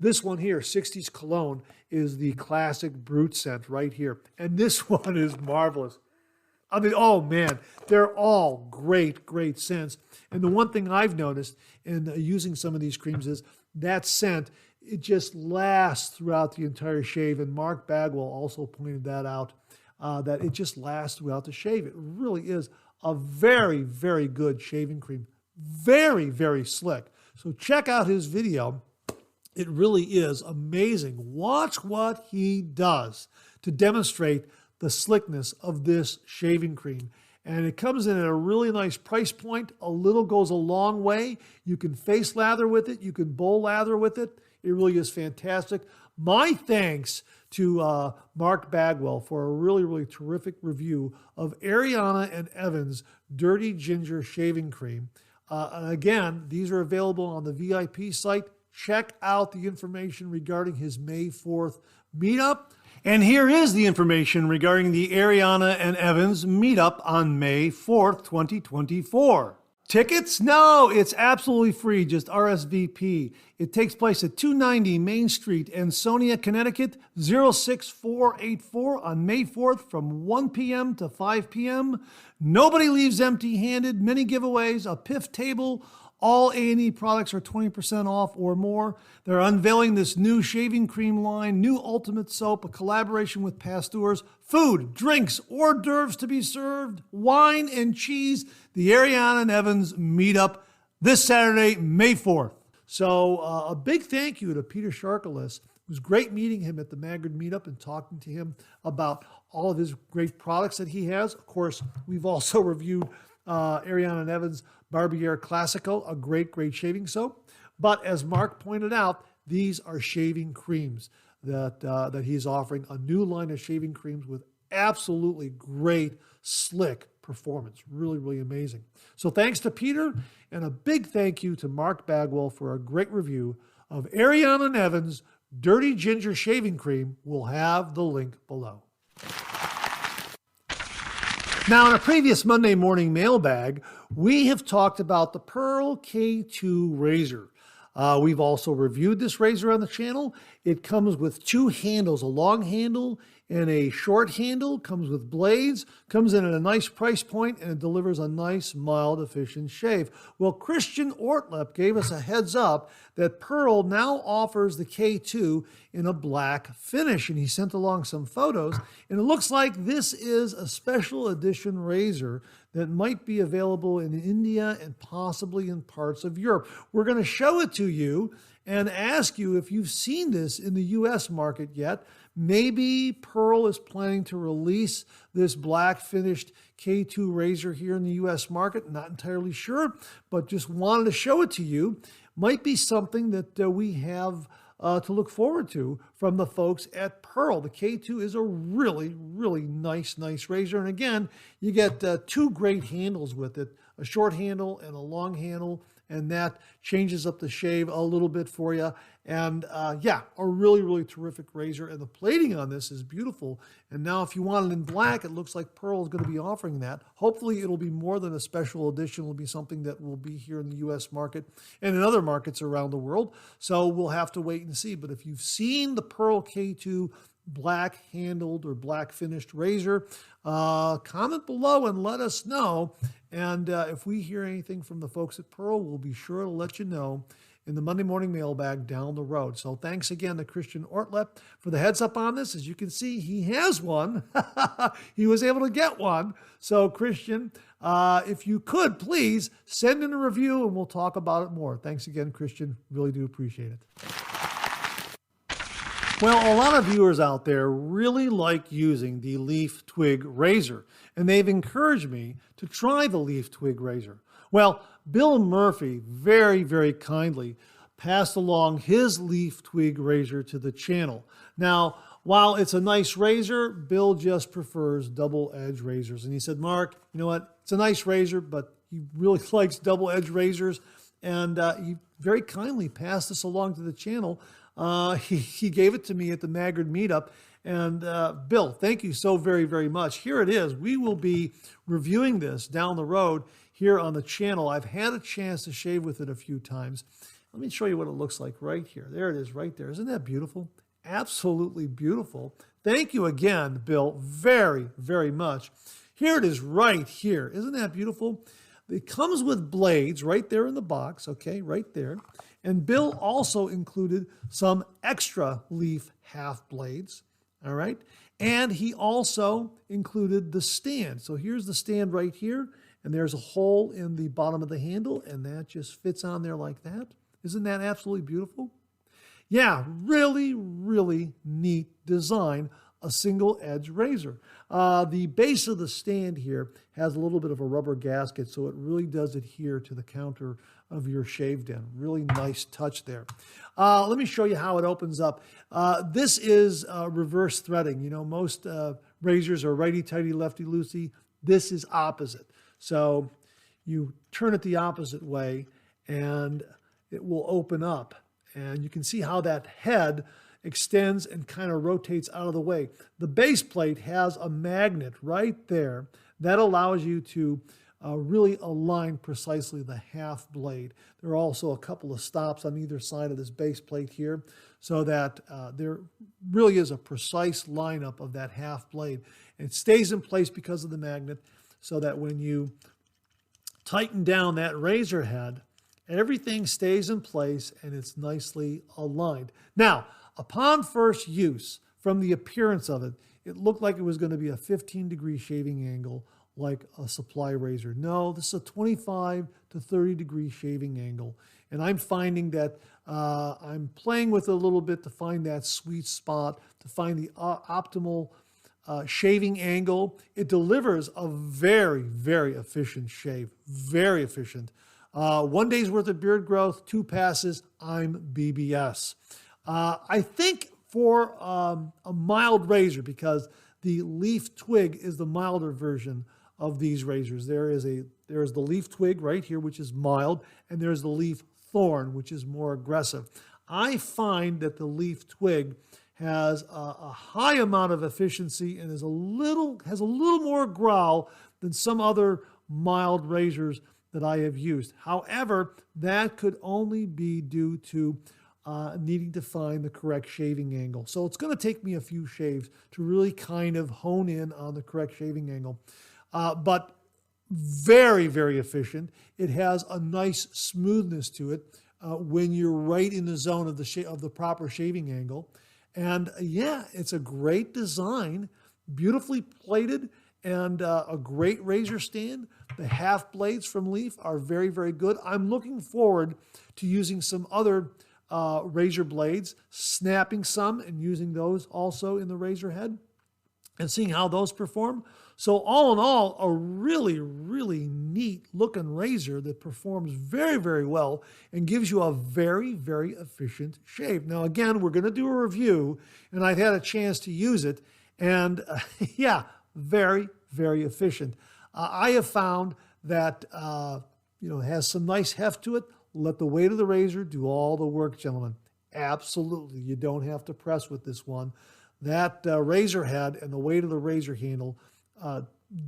this one here, 60s Cologne, is the classic Brute scent right here. And this one is marvelous. I mean, oh man, they're all great, great scents. And the one thing I've noticed in using some of these creams is that scent, it just lasts throughout the entire shave. And Mark Bagwell also pointed that out, that it just lasts throughout the shave. It really is a very, very good shaving cream. Very, very slick. So check out his video. It really is amazing. Watch what he does to demonstrate the slickness of this shaving cream. And it comes in at a really nice price point. A little goes a long way. You can face lather with it. You can bowl lather with it. It really is fantastic. My thanks to Mark Bagwell for a really, really terrific review of Ariana and Evans Dirty Ginger Shaving Cream. And again, these are available on the VIP site. Check out the information regarding his May 4th meetup. And here is the information regarding the Ariana and Evans meetup on May 4th, 2024. Tickets? No, it's absolutely free. Just RSVP. It takes place at 290 Main Street, Ansonia, Connecticut, 06484 on May 4th from 1 p.m. to 5 p.m. Nobody leaves empty-handed. Many giveaways, a PIF table. All A&E products are 20% off or more. They're unveiling this new shaving cream line, new ultimate soap, a collaboration with Pasteur's, food, drinks, hors d'oeuvres to be served, wine and cheese. The Ariana and Evans meetup this Saturday, May 4th. So a big thank you to Peter Sharkalis. It was great meeting him at the Maggard meetup and talking to him about all of his great products that he has. Of course, we've also reviewed Ariana and Evans Barbier Classico, a great, great shaving soap. But as Mark pointed out, these are shaving creams. that he's offering a new line of shaving creams with absolutely great, slick performance. Really, really amazing. So thanks to Peter, and a big thank you to Mark Bagwell for a great review of Ariana Nevin's Dirty Ginger Shaving Cream. We'll have the link below. Now, in a previous Monday morning mailbag, we have talked about the Perl K2 razor. We've also reviewed this razor on the channel. It comes with two handles, a long handle and a short handle, comes with blades, comes in at a nice price point, and it delivers a nice, mild, efficient shave. Well, Christian Ortlep gave us a heads up that Perl now offers the K2 in a black finish, and he sent along some photos, and it looks like this is a special edition razor that might be available in India and possibly in parts of Europe. We're going to show it to you and ask you if you've seen this in the U.S. market yet. Maybe Perl is planning to release this black finished K2 razor here in the U.S. market. Not entirely sure, but just wanted to show it to you. Might be something that we have to look forward to from the folks at Perl. The K2 is a really, really nice razor. And again, you get two great handles with it, a short handle and a long handle, and that changes up the shave a little bit for you. And yeah, a really, really terrific razor. And the plating on this is beautiful. And now if you want it in black, it looks like Perl is going to be offering that. Hopefully it'll be more than a special edition. It'll be something that will be here in the U.S. market and in other markets around the world. So we'll have to wait and see. But if you've seen the Perl K2 black handled or black finished razor, comment below and let us know. And if we hear anything from the folks at Perl, we'll be sure to let you know in the Monday morning mailbag down the road. So thanks again to Christian Ortlep for the heads up on this. As you can see, he has one. He was able to get one. So Christian, if you could, please send in a review and we'll talk about it more. Thanks again, Christian. Really do appreciate it. Well, a lot of viewers out there really like using the Leaf Twig razor, and they've encouraged me to try the Leaf Twig razor. Well, Bill Murphy very, very kindly passed along his Leaf Twig razor to the channel. Now, while it's a nice razor, Bill just prefers double-edged razors. And he said, Mark, you know what? It's a nice razor, but he really likes double-edged razors. And he very kindly passed this along to the channel. He gave it to me at the Maggard Meetup. And Bill, thank you so very, very much. Here it is. We will be reviewing this down the road here on the channel. I've had a chance to shave with it a few times. Let me show you what it looks like right here. There it is right there. Isn't that beautiful? Absolutely beautiful. Thank you again, Bill, very, very much. Here it is right here. Isn't that beautiful? It comes with blades right there in the box, okay, right there. And Bill also included some extra leaf half blades, all right? And he also included the stand. So here's the stand right here, and there's a hole in the bottom of the handle, and that just fits on there like that. Isn't that absolutely beautiful? Yeah, really, really neat design, a single edge razor. The base of the stand here has a little bit of a rubber gasket, so it really does adhere to the counter of your shave den. Really nice touch there. Let me show you how it opens up. This is reverse threading. You know, most razors are righty-tighty, lefty-loosey. This is opposite. So you turn it the opposite way, and it will open up. And you can see how that head extends and kind of rotates out of the way. The base plate has a magnet right there that allows you to really align precisely the half blade. There are also a couple of stops on either side of this base plate here so that there really is a precise lineup of that half blade. It stays in place because of the magnet so that when you tighten down that razor head, everything stays in place and it's nicely aligned. Now, upon first use, from the appearance of it, it looked like it was going to be a 15-degree shaving angle like a supply razor. No, this is a 25 to 30-degree shaving angle. And I'm finding that I'm playing with it a little bit to find that sweet spot, to find the optimal shaving angle. It delivers a very, very efficient shave, very efficient. 1 day's worth of beard growth, 2 passes, I'm BBS. I think for a mild razor, because the leaf twig is the milder version of these razors. There is the leaf twig right here, which is mild, and there's the leaf thorn, which is more aggressive. I find that the leaf twig has a high amount of efficiency and has a little more growl than some other mild razors that I have used. However, that could only be due to needing to find the correct shaving angle. So it's going to take me a few shaves to really kind of hone in on the correct shaving angle. But very, very efficient. It has a nice smoothness to it when you're right in the zone of the proper shaving angle. And yeah, it's a great design, beautifully plated, and a great razor stand. The half blades from Leaf are very, very good. I'm looking forward to using some other razor blades, snapping some and using those also in the razor head and seeing how those perform. So all in all, a really, really neat looking razor that performs very, very well and gives you a very, very efficient shave. Now, again, we're going to do a review, and I've had a chance to use it, and yeah, very, very efficient. I have found that, it has some nice heft to it. Let the weight of the razor do all the work, gentlemen. Absolutely. You don't have to press with this one. That razor head and the weight of the razor handle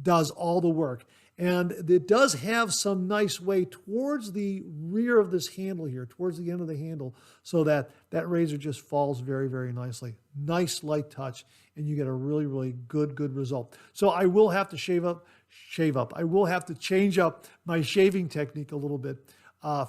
does all the work. And it does have some nice weight towards the rear of this handle here, towards the end of the handle, so that that razor just falls very, very nicely. Nice light touch, and you get a really, really good result. So I will have to shave up. I will have to change up my shaving technique a little bit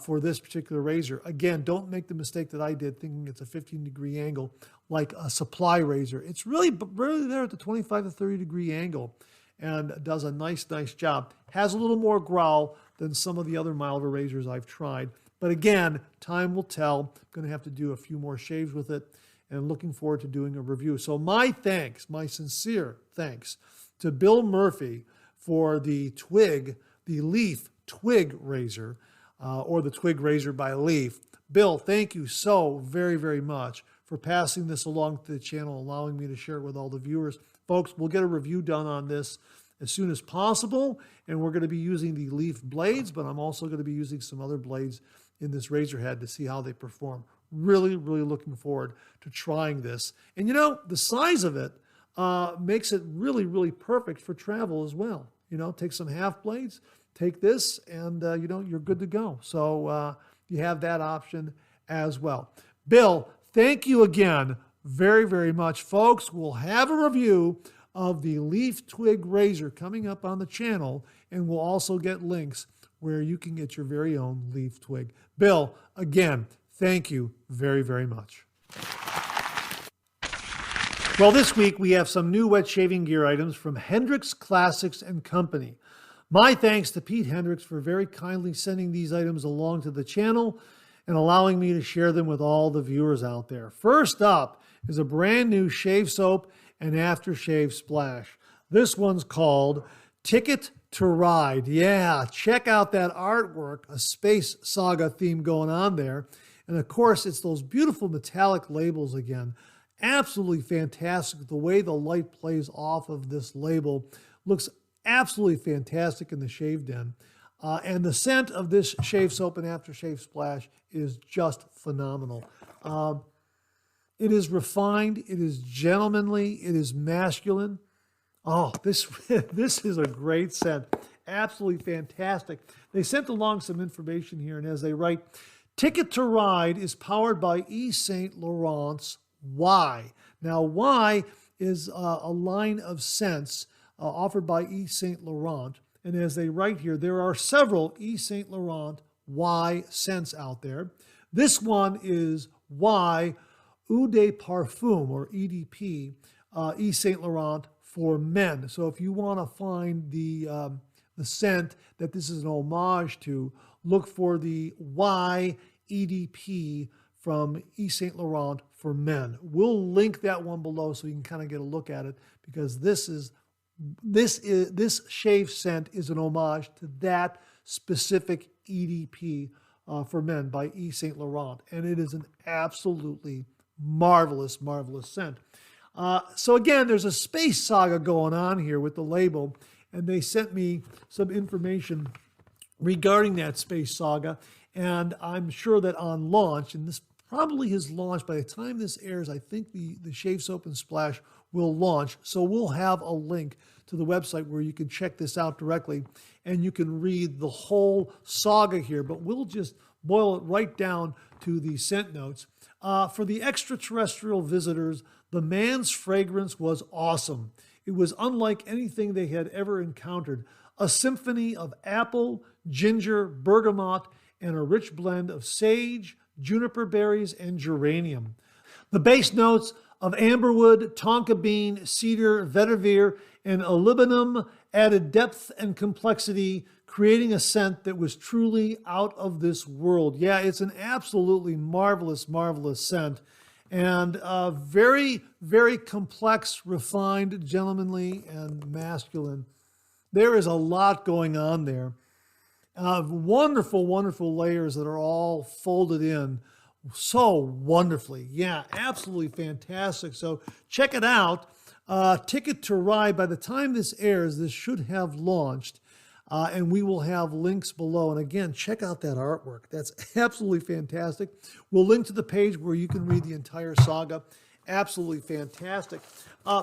for this particular razor. Again, don't make the mistake that I did thinking it's a 15-degree angle like a supply razor. It's really there at the 25 to 30-degree angle and does a nice job. Has a little more growl than some of the other milder razors I've tried. But again, time will tell. I'm going to have to do a few more shaves with it, and looking forward to doing a review. So my sincere thanks to Bill Murphy for the Twig, the Leaf Twig razor, or the Twig razor by Leaf. Bill, thank you so very, very much for passing this along to the channel, allowing me to share it with all the viewers. Folks, we'll get a review done on this as soon as possible, and we're going to be using the Leaf blades, but I'm also going to be using some other blades in this razor head to see how they perform. Really, really looking forward to trying this. And the size of it makes it really, really perfect for travel as well. Take some half blades, take this, and you're good to go. So you have that option as well. Bill, thank you again very, very much. Folks, we'll have a review of the Leaf Twig razor coming up on the channel, and we'll also get links where you can get your very own Leaf Twig. Bill, again, thank you very, very much. Well, this week we have some new wet shaving gear items from Hendrix Classics and Company. My thanks to Pete Hendrix for very kindly sending these items along to the channel and allowing me to share them with all the viewers out there. First up is a brand new shave soap and aftershave splash. This one's called Ticket to Ride. Yeah, check out that artwork, a Space Saga theme going on there. And of course, it's those beautiful metallic labels again. Absolutely fantastic. The way the light plays off of this label looks absolutely fantastic in the shave den. And the scent of this shave soap and aftershave splash is just phenomenal. It is refined. It is gentlemanly. It is masculine. Oh, this is a great scent. Absolutely fantastic. They sent along some information here, and as they write, Ticket to Ride is powered by Yves Saint Laurent's Y. Now, Y is a line of scents offered by Yves Saint Laurent. And as they write here, there are several Yves Saint Laurent Y scents out there. This one is Y Eau de Parfum, or EDP, Yves Saint Laurent for men. So if you want to find the scent that this is an homage to, look for the Y EDP from Yves Saint Laurent for men. We'll link that one below so you can kind of get a look at it, because this shave scent is an homage to that specific EDP for men by Yves Saint Laurent, and it is an absolutely marvelous, marvelous scent. So again, there's a space saga going on here with the label, and they sent me some information regarding that space saga, and I'm sure that on launch, and this probably has launched by the time this airs, I think the Shave Soap and Splash will launch, so we'll have a link to the website where you can check this out directly, and you can read the whole saga here, but we'll just boil it right down to the scent notes. For the extraterrestrial visitors, the man's fragrance was awesome. It was unlike anything they had ever encountered. A symphony of apple, ginger, bergamot, and a rich blend of sage, juniper berries, and geranium. The base notes of amberwood, tonka bean, cedar, vetiver, and olibanum added depth and complexity, creating a scent that was truly out of this world. Yeah, it's an absolutely marvelous, marvelous scent. And very, very complex, refined, gentlemanly, and masculine. There is a lot going on there. Wonderful, wonderful layers that are all folded in so wonderfully. Yeah, absolutely fantastic. So check it out. Ticket to Ride, by the time this airs, this should have launched. And we will have links below. And again, check out that artwork. That's absolutely fantastic. We'll link to the page where you can read the entire saga. Absolutely fantastic.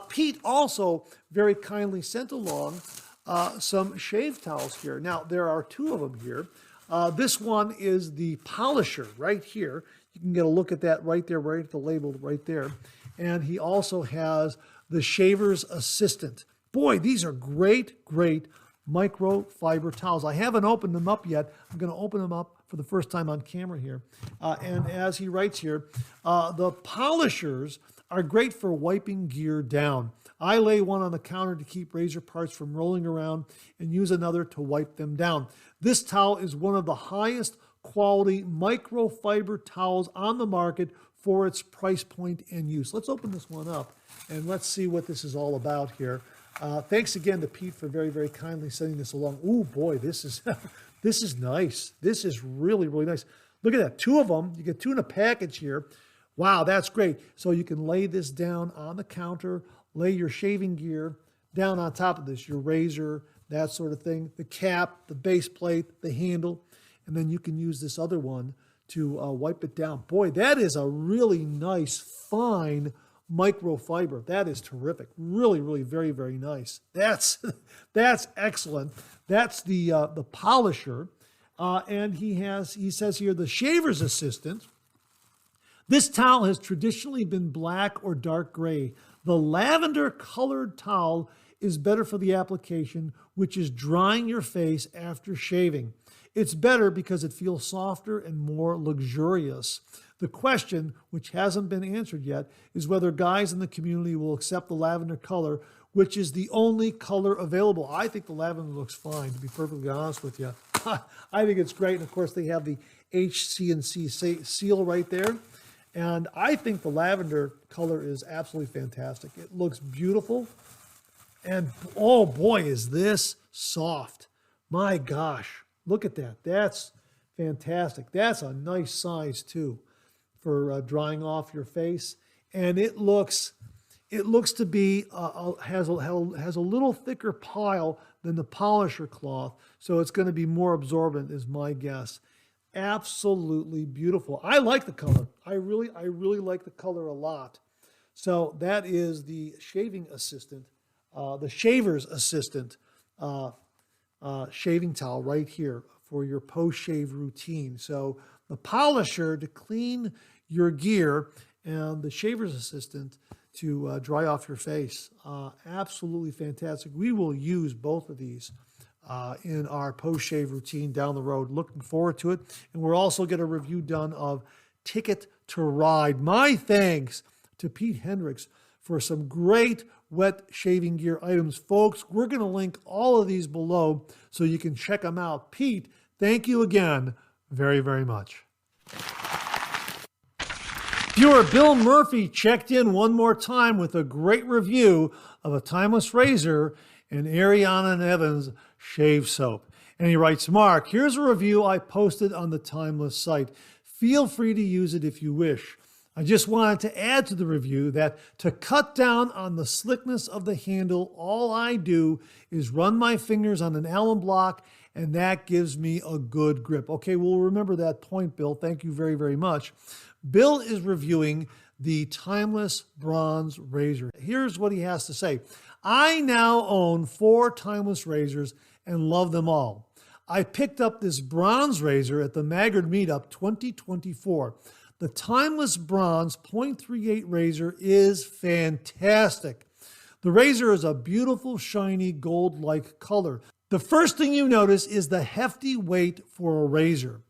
Pete also very kindly sent along some shave towels here. Now, there are two of them here. This one is the polisher right here. You can get a look at that right there, right at the label right there. And he also has the shaver's assistant. Boy, these are great, great microfiber towels. I haven't opened them up yet. I'm going to open them up for the first time on camera here. And as he writes here, the polishers are great for wiping gear down. I lay one on the counter to keep razor parts from rolling around and use another to wipe them down. This towel is one of the highest quality microfiber towels on the market for its price point and use. Let's open this one up and let's see what this is all about here. Thanks again to Pete for very, very kindly sending this along. Ooh, boy, this is this is nice. This is really, really nice. Look at that, two of them. You get two in a package here. Wow, that's great. So you can lay this down on the counter, lay your shaving gear down on top of this, your razor, that sort of thing, the cap, the base plate, the handle, and then you can use this other one to wipe it down. Boy, that is a really nice, fine microfiber. That is terrific. Really, really very, very nice. That's excellent. That's the polisher. And he says here, the shaver's assistant. This towel has traditionally been black or dark gray. The lavender colored towel is better for the application, which is drying your face after shaving. It's better because it feels softer and more luxurious. The question, which hasn't been answered yet, is whether guys in the community will accept the lavender color, which is the only color available. I think the lavender looks fine, to be perfectly honest with you. I think it's great. And of course, they have the HC&C seal right there. And I think the lavender color is absolutely fantastic. It looks beautiful. And oh boy, is this soft. My gosh, look at that. That's fantastic. That's a nice size too for drying off your face. And it looks to be, has a little thicker pile than the polisher cloth. So it's going to be more absorbent is my guess. Absolutely beautiful. I like the color. I really like the color a lot. So that is the shaving assistant, the shaver's assistant shaving towel right here for your post-shave routine. So the polisher to clean your gear and the shaver's assistant to dry off your face. Absolutely fantastic. We will use both of these in our post-shave routine down the road. Looking forward to it. And we're also get a review done of Ticket to Ride. My thanks to Pete Hendricks for some great wet shaving gear items. Folks, we're going to link all of these below so you can check them out. Pete, thank you again very, very much. Viewer Bill Murphy checked in one more time with a great review of a Timeless Razor and Ariana and Evans shave soap. And he writes, Mark, here's a review I posted on the Timeless site. Feel free to use it if you wish. I just wanted to add to the review that to cut down on the slickness of the handle, all I do is run my fingers on an alum block, and that gives me a good grip. Okay, we'll remember that point, Bill. Thank you very, very much. Bill is reviewing the Timeless Bronze Razor. Here's what he has to say. I now own 4 Timeless razors and love them all. I picked up this bronze razor at the Maggard Meetup 2024. The Timeless Bronze .38 razor is fantastic. The razor is a beautiful, shiny, gold-like color. The first thing you notice is the hefty weight for a razor.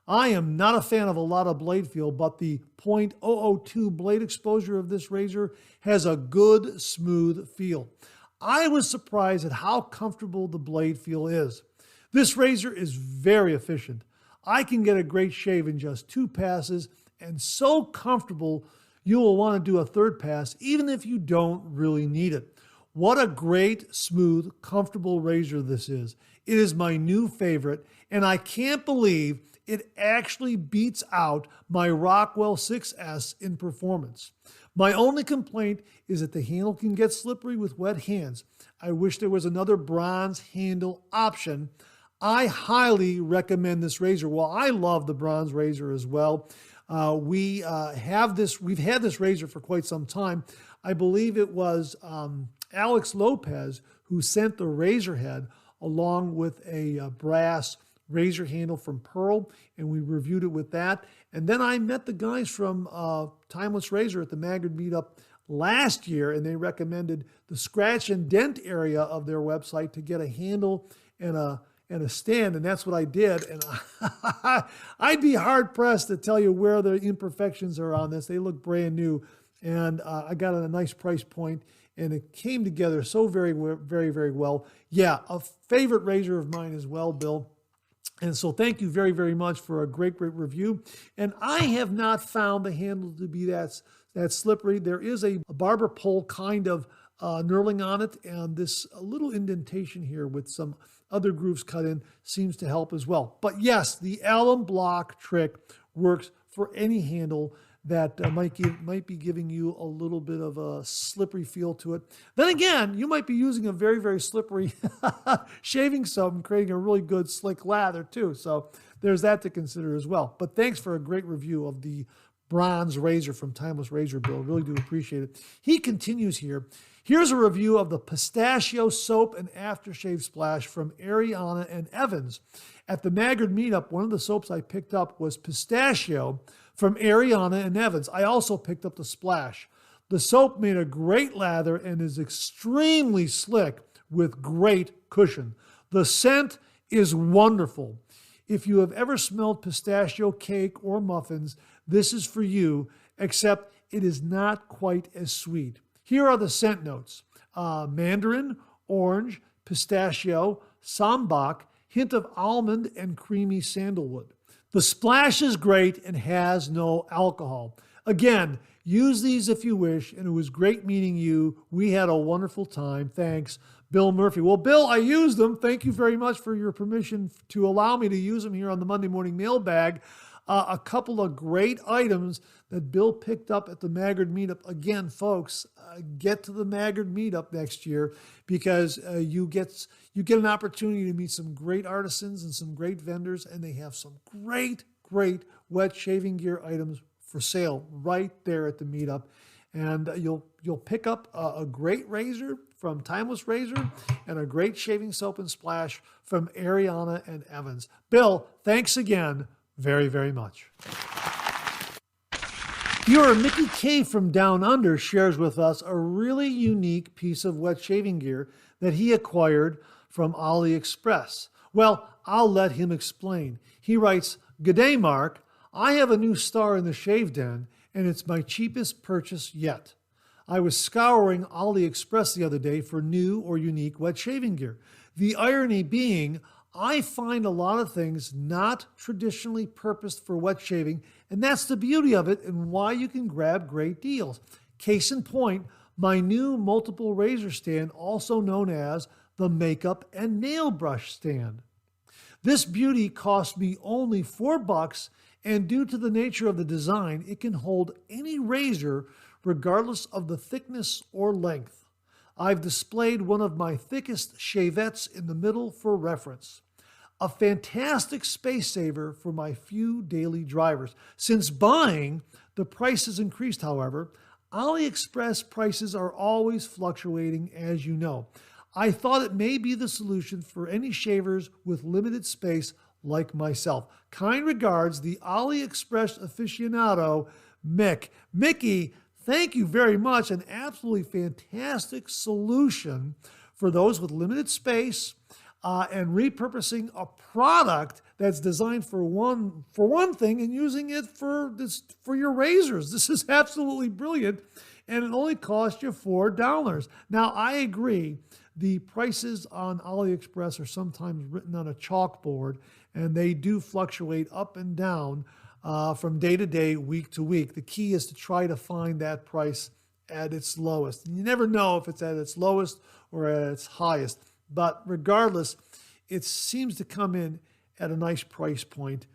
I am not a fan of a lot of blade feel, but the .002 blade exposure of this razor has a good, smooth feel. I was surprised at how comfortable the blade feel is. This razor is very efficient. I can get a great shave in just 2 passes, and so comfortable you will want to do a 3rd pass even if you don't really need it. What a great, smooth, comfortable razor this is. It is my new favorite, and I can't believe it actually beats out my Rockwell 6S in performance. My only complaint is that the handle can get slippery with wet hands. I wish there was another bronze handle option. I highly recommend this razor. Well, I love the bronze razor as well. We've had this razor for quite some time. I believe it was Alex Lopez who sent the razor head along with a brass razor handle from Perl, and we reviewed it with that. And then I met the guys from Timeless Razor at the Maggard Meetup last year, and they recommended the scratch and dent area of their website to get a handle and a stand, and that's what I did. And I'd be hard-pressed to tell you where the imperfections are on this. They look brand new, and I got a nice price point, and it came together so very, very, very well. Yeah, a favorite razor of mine as well, Bill. And so thank you very, very much for a great, great review. And I have not found the handle to be that slippery. There is a barber pole kind of knurling on it, and this little indentation here with some other grooves cut in seems to help as well. But yes, the alum block trick works for any handle that might be giving you a little bit of a slippery feel to it. Then again, you might be using a very, very slippery shaving soap and creating a really good slick lather too. So there's that to consider as well. But thanks for a great review of the bronze razor from Timeless Razor, Bill. Really do appreciate it. He continues here. Here's a review of the Pistachio Soap and Aftershave Splash from Ariana and Evans. At the Maggard Meetup, one of the soaps I picked up was Pistachio from Ariana and Evans. I also picked up the Splash. The soap made a great lather and is extremely slick with great cushion. The scent is wonderful. If you have ever smelled pistachio cake or muffins, this is for you, except it is not quite as sweet. Here are the scent notes. Mandarin, orange, pistachio, sambac, hint of almond, and creamy sandalwood. The Splash is great and has no alcohol. Again, use these if you wish, and it was great meeting you. We had a wonderful time. Thanks, Bill Murphy. Well, Bill, I used them. Thank you very much for your permission to allow me to use them here on the Monday Morning Mailbag. A couple of great items that Bill picked up at the Maggard Meetup. Again, folks, get to the Maggard Meetup next year because you get an opportunity to meet some great artisans and some great vendors, and they have some great, great wet shaving gear items for sale right there at the Meetup. And you'll pick up a great razor from Timeless Razor and a great shaving soap and splash from Ariana and Evans. Bill, thanks again very, very much. Your Mickey K from Down Under shares with us a really unique piece of wet shaving gear that he acquired from AliExpress. Well, I'll let him explain. He writes, "G'day, Mark. I have a new star in the shave den, and it's my cheapest purchase yet. I was scouring AliExpress the other day for new or unique wet shaving gear. The irony being, I find a lot of things not traditionally purposed for wet shaving, and that's the beauty of it and why you can grab great deals. Case in point, my new multiple razor stand, also known as the makeup and nail brush stand. This beauty cost me only $4, and due to the nature of the design, it can hold any razor regardless of the thickness or length. I've displayed one of my thickest shavettes in the middle for reference. A fantastic space saver for my few daily drivers. Since buying, the price has increased, however. AliExpress prices are always fluctuating, as you know. I thought it may be the solution for any shavers with limited space like myself. Kind regards, the AliExpress aficionado, Mick. Mickey, thank you very much. An absolutely fantastic solution for those with limited space and repurposing a product that's designed for one thing and using it for your razors. This is absolutely brilliant, and it only cost you $4. Now, I agree. The prices on AliExpress are sometimes written on a chalkboard, and they do fluctuate up and down from day to day, week to week. The key is to try to find that price at its lowest. And you never know if it's at its lowest or at its highest. But regardless, it seems to come in at a nice price point,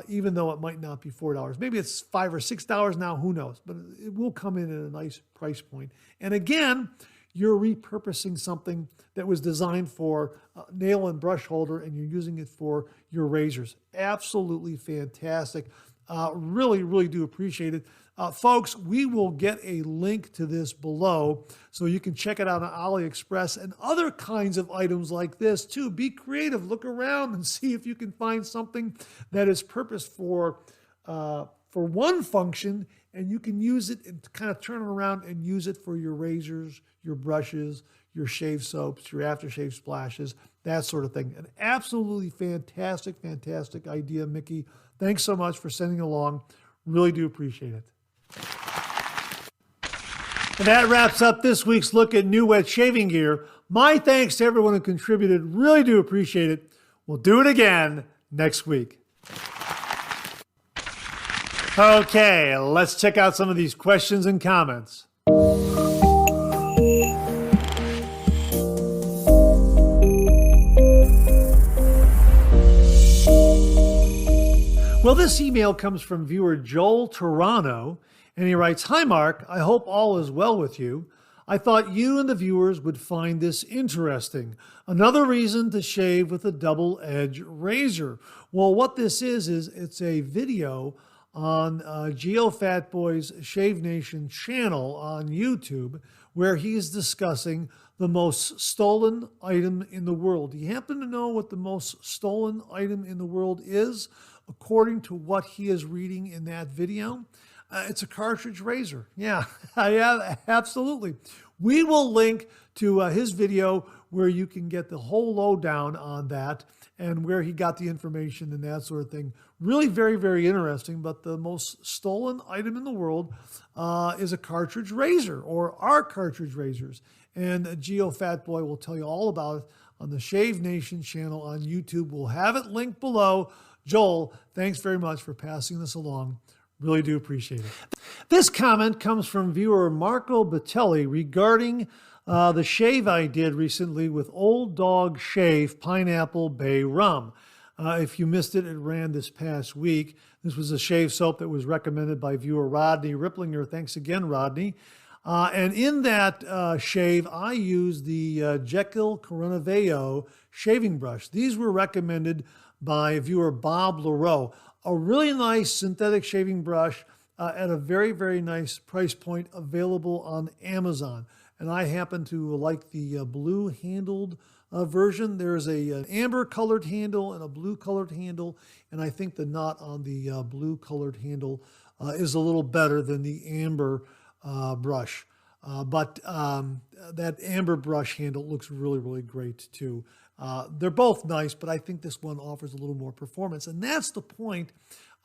even though it might not be $4. Maybe it's $5 or $6 now, who knows? But it will come in at a nice price point. And again, you're repurposing something that was designed for a nail and brush holder, and you're using it for your razors. Absolutely fantastic. Really, really do appreciate it. Folks, we will get a link to this below so you can check it out on AliExpress and other kinds of items like this too. Be creative. Look around and see if you can find something that is purposed for one function, and you can use it and kind of turn it around and use it for your razors, your brushes, your shave soaps, your aftershave splashes, that sort of thing. An absolutely fantastic, fantastic idea, Mickey. Thanks so much for sending along. Really do appreciate it. And that wraps up this week's look at new wet shaving gear. My thanks to everyone who contributed. Really do appreciate it. We'll do it again next week. Okay, let's check out some of these questions and comments. Well, this email comes from viewer Joel Toronto, and he writes, "Hi, Mark. I hope all is well with you. I thought you and the viewers would find this interesting. Another reason to shave with a double-edged razor." Well, what this is it's a video on GeoFatBoy's Shave Nation channel on YouTube, where he's discussing the most stolen item in the world. Do you happen to know what the most stolen item in the world is, according to what he is reading in that video? It's a cartridge razor. Yeah, absolutely. We will link to his video where you can get the whole lowdown on that and where he got the information and that sort of thing. Really very, very interesting, but the most stolen item in the world is a cartridge razor, or are cartridge razors. And GeoFatBoy will tell you all about it on the Shave Nation channel on YouTube. We'll have it linked below. Joel, thanks very much for passing this along. Really do appreciate it. This comment comes from viewer Marco Batelli regarding the shave I did recently with Old Dog Shave Pineapple Bay Rum. If you missed it, it ran this past week. This was a shave soap that was recommended by viewer Rodney Ripplinger. Thanks again, Rodney. And in that shave, I used the Jekyll Coronaveo shaving brush. These were recommended by viewer Bob Leroux. A really nice synthetic shaving brush at a very, very nice price point, available on Amazon. And I happen to like the blue-handled version. There's an amber-colored handle and a blue-colored handle, and I think the knot on the blue-colored handle is a little better than the amber brush. But that amber brush handle looks really, really great too. They're both nice, but I think this one offers a little more performance. And that's the point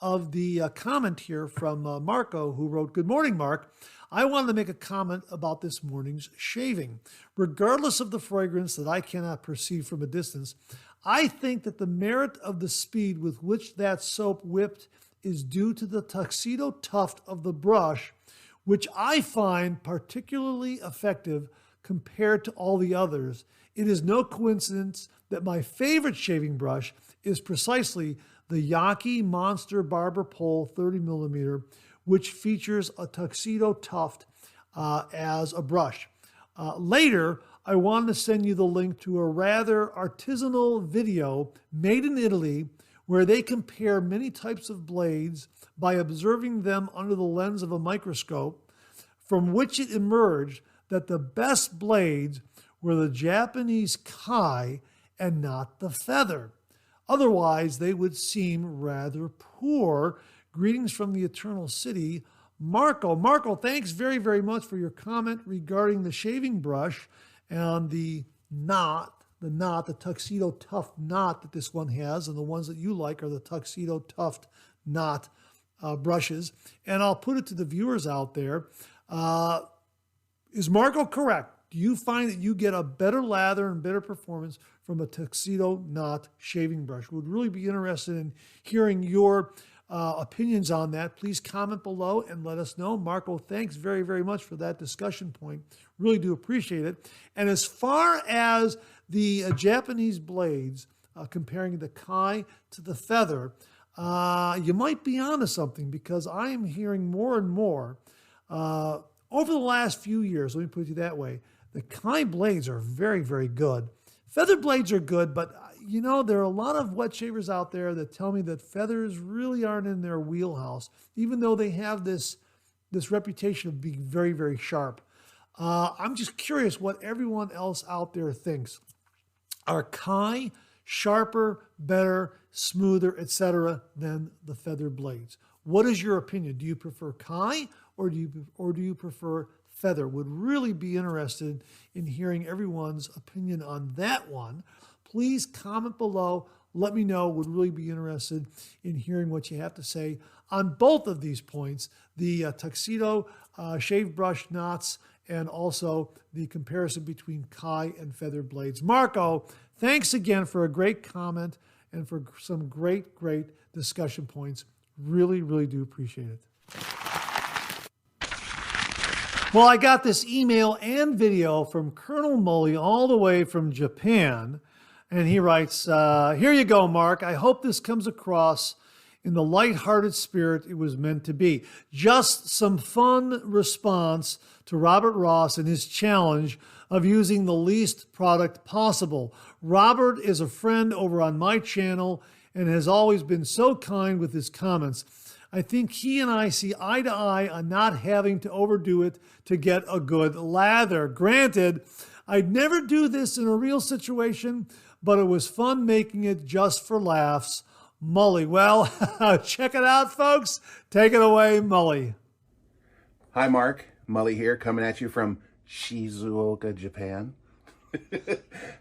of the comment here from Marco, who wrote, "Good morning, Mark. I wanted to make a comment about this morning's shaving. Regardless of the fragrance that I cannot perceive from a distance, I think that the merit of the speed with which that soap whipped is due to the tuxedo tuft of the brush, which I find particularly effective compared to all the others. It is no coincidence that my favorite shaving brush is precisely the Yaki Monster Barber Pole 30 millimeter, which features a tuxedo tuft as a brush. Later, I wanted to send you the link to a rather artisanal video made in Italy where they compare many types of blades by observing them under the lens of a microscope, from which it emerged that the best blades were the Japanese kai and not the feather. Otherwise, they would seem rather poor. Greetings from the Eternal City, Marco. Marco, thanks very, very much for your comment regarding the shaving brush and the tuxedo tuft knot that this one has, and the ones that you like are the tuxedo tuft knot brushes. And I'll put it to the viewers out there. Is Marco correct? Do you find that you get a better lather and better performance from a tuxedo knot shaving brush? Would really be interested in hearing your opinions on that. Please comment below and let us know. Marco, thanks very, very much for that discussion point. Really do appreciate it. And as far as the Japanese blades, comparing the kai to the feather, you might be onto something, because I am hearing more and more over the last few years, let me put it that way, the kai blades are very, very good. Feather blades are good, but you know, there are a lot of wet shavers out there that tell me that feathers really aren't in their wheelhouse, even though they have this reputation of being very, very sharp. I'm just curious what everyone else out there thinks. Are kai sharper, better, smoother, etc. than the feather blades? What is your opinion? Do you prefer kai or do you prefer feather? Would really be interested in hearing everyone's opinion on that one. Please comment below. Let me know. Would really be interested in hearing what you have to say on both of these points, the tuxedo shave brush knots, and also the comparison between kai and feather blades. Marco, thanks again for a great comment and for some great, great discussion points. Really, really do appreciate it. Well, I got this email and video from Colonel Mully all the way from Japan. And he writes, here you go, Mark. I hope this comes across in the lighthearted spirit it was meant to be. Just some fun response to Robert Ross and his challenge of using the least product possible. Robert is a friend over on my channel and has always been so kind with his comments. I think he and I see eye to eye on not having to overdo it to get a good lather. Granted, I'd never do this in a real situation, but it was fun making it just for laughs. Mully. Well, check it out, folks. Take it away, Mully. Hi, Mark. Mully here, coming at you from Shizuoka, Japan.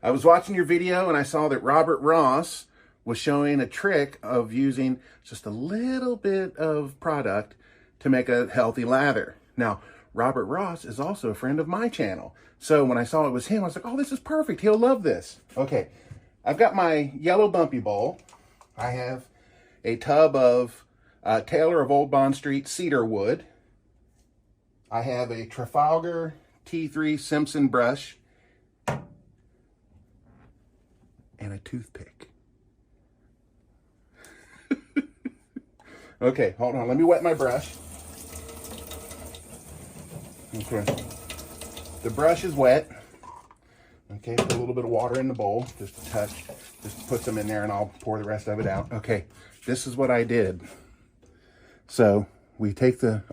I was watching your video and I saw that Robert Ross was showing a trick of using just a little bit of product to make a healthy lather. Now, Robert Ross is also a friend of my channel. So when I saw it was him, I was like, oh, this is perfect. He'll love this. Okay, I've got my yellow bumpy bowl. I have a tub of Taylor of Old Bond Street cedar wood. I have a Trafalgar T3 Simpson brush and a toothpick. Okay, hold on. Let me wet my brush. Okay. The brush is wet. Okay, put a little bit of water in the bowl, just a touch. Just put some in there and I'll pour the rest of it out. Okay, this is what I did. So we take the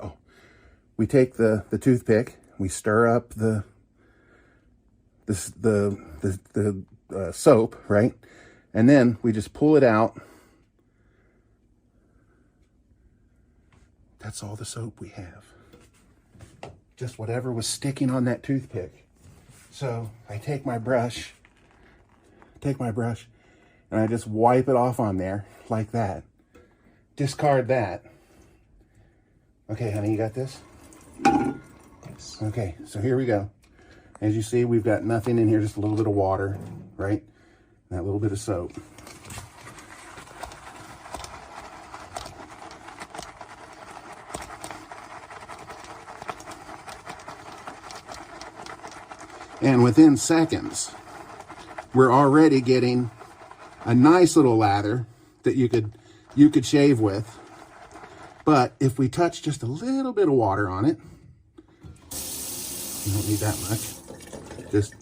toothpick, we stir up the soap, right? And then we just pull it out. That's all the soap we have. Just whatever was sticking on that toothpick. So I take my brush, and I just wipe it off on there like that. Discard that. Okay, honey, you got this? Yes. Okay, so here we go. As you see, we've got nothing in here, just a little bit of water, right? And that little bit of soap. And within seconds, we're already getting a nice little lather that you could you could shave with. But if we touch just a little bit of water on it, you don't need that much. Just,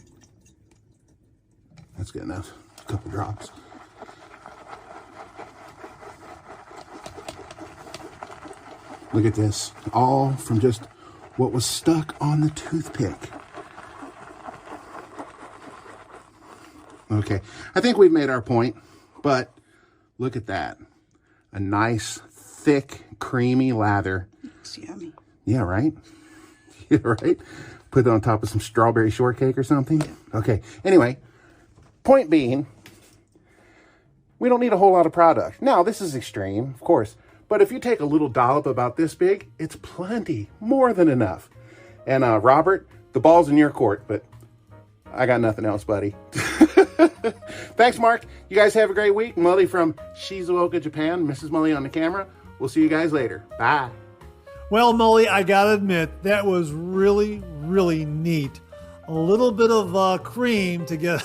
that's good enough. A couple drops. Look at this. All from just what was stuck on the toothpick. Okay, I think we've made our point, but look at that. A nice, thick, creamy lather. Looks yummy. Yeah, right? Yeah, right? Put it on top of some strawberry shortcake or something. Okay, anyway, point being, we don't need a whole lot of product. Now, this is extreme, of course, but if you take a little dollop about this big, it's plenty, more than enough. And Robert, the ball's in your court, but I got nothing else, buddy. Thanks, Mark. You guys have a great week. Mully from Shizuoka, Japan. Mrs. Mully on the camera. We'll see you guys later. Bye. Well, Mully, I gotta admit, that was really, really neat. A little bit of cream to get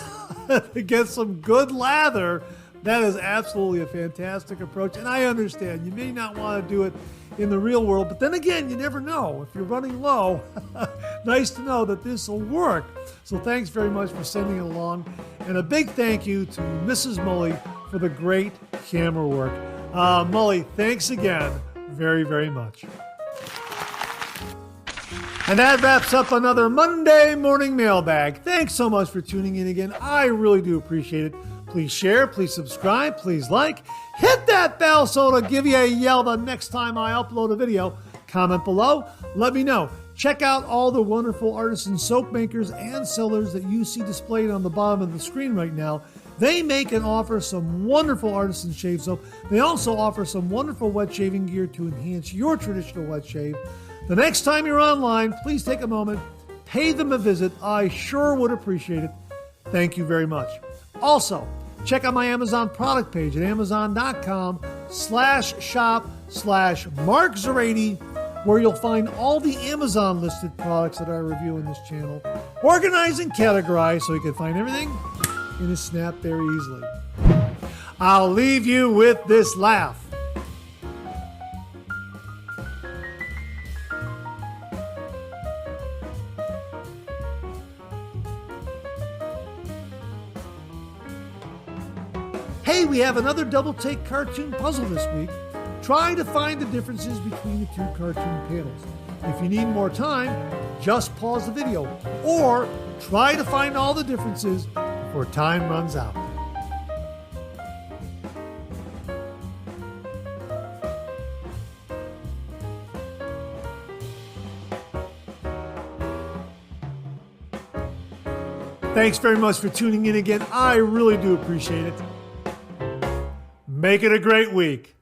to get some good lather. That is absolutely a fantastic approach. And I understand you may not want to do it in the real world, but then again, you never know. If you're running low, nice to know that this will work. So thanks very much for sending it along. And a big thank you to Mrs. Mully for the great camera work. Mully, thanks again very, very much. And that wraps up another Monday Morning Mailbag. Thanks so much for tuning in again. I really do appreciate it. Please share, please subscribe, please like. Hit that bell so it'll give you a yell the next time I upload a video. Comment below. Let me know. Check out all the wonderful artisan soap makers and sellers that you see displayed on the bottom of the screen right now. They make and offer some wonderful artisan shave soap. They also offer some wonderful wet shaving gear to enhance your traditional wet shave. The next time you're online, please take a moment, pay them a visit. I sure would appreciate it. Thank you very much. Also, check out my Amazon product page at amazon.com/shop/MarkZerati, where you'll find all the Amazon listed products that I review in this channel, organized and categorized so you can find everything in a snap very easily. I'll leave you with this laugh. Hey, we have another double take cartoon puzzle this week. Try to find the differences between the two cartoon panels. If you need more time, just pause the video, or try to find all the differences before time runs out. Thanks very much for tuning in again. I really do appreciate it. Make it a great week.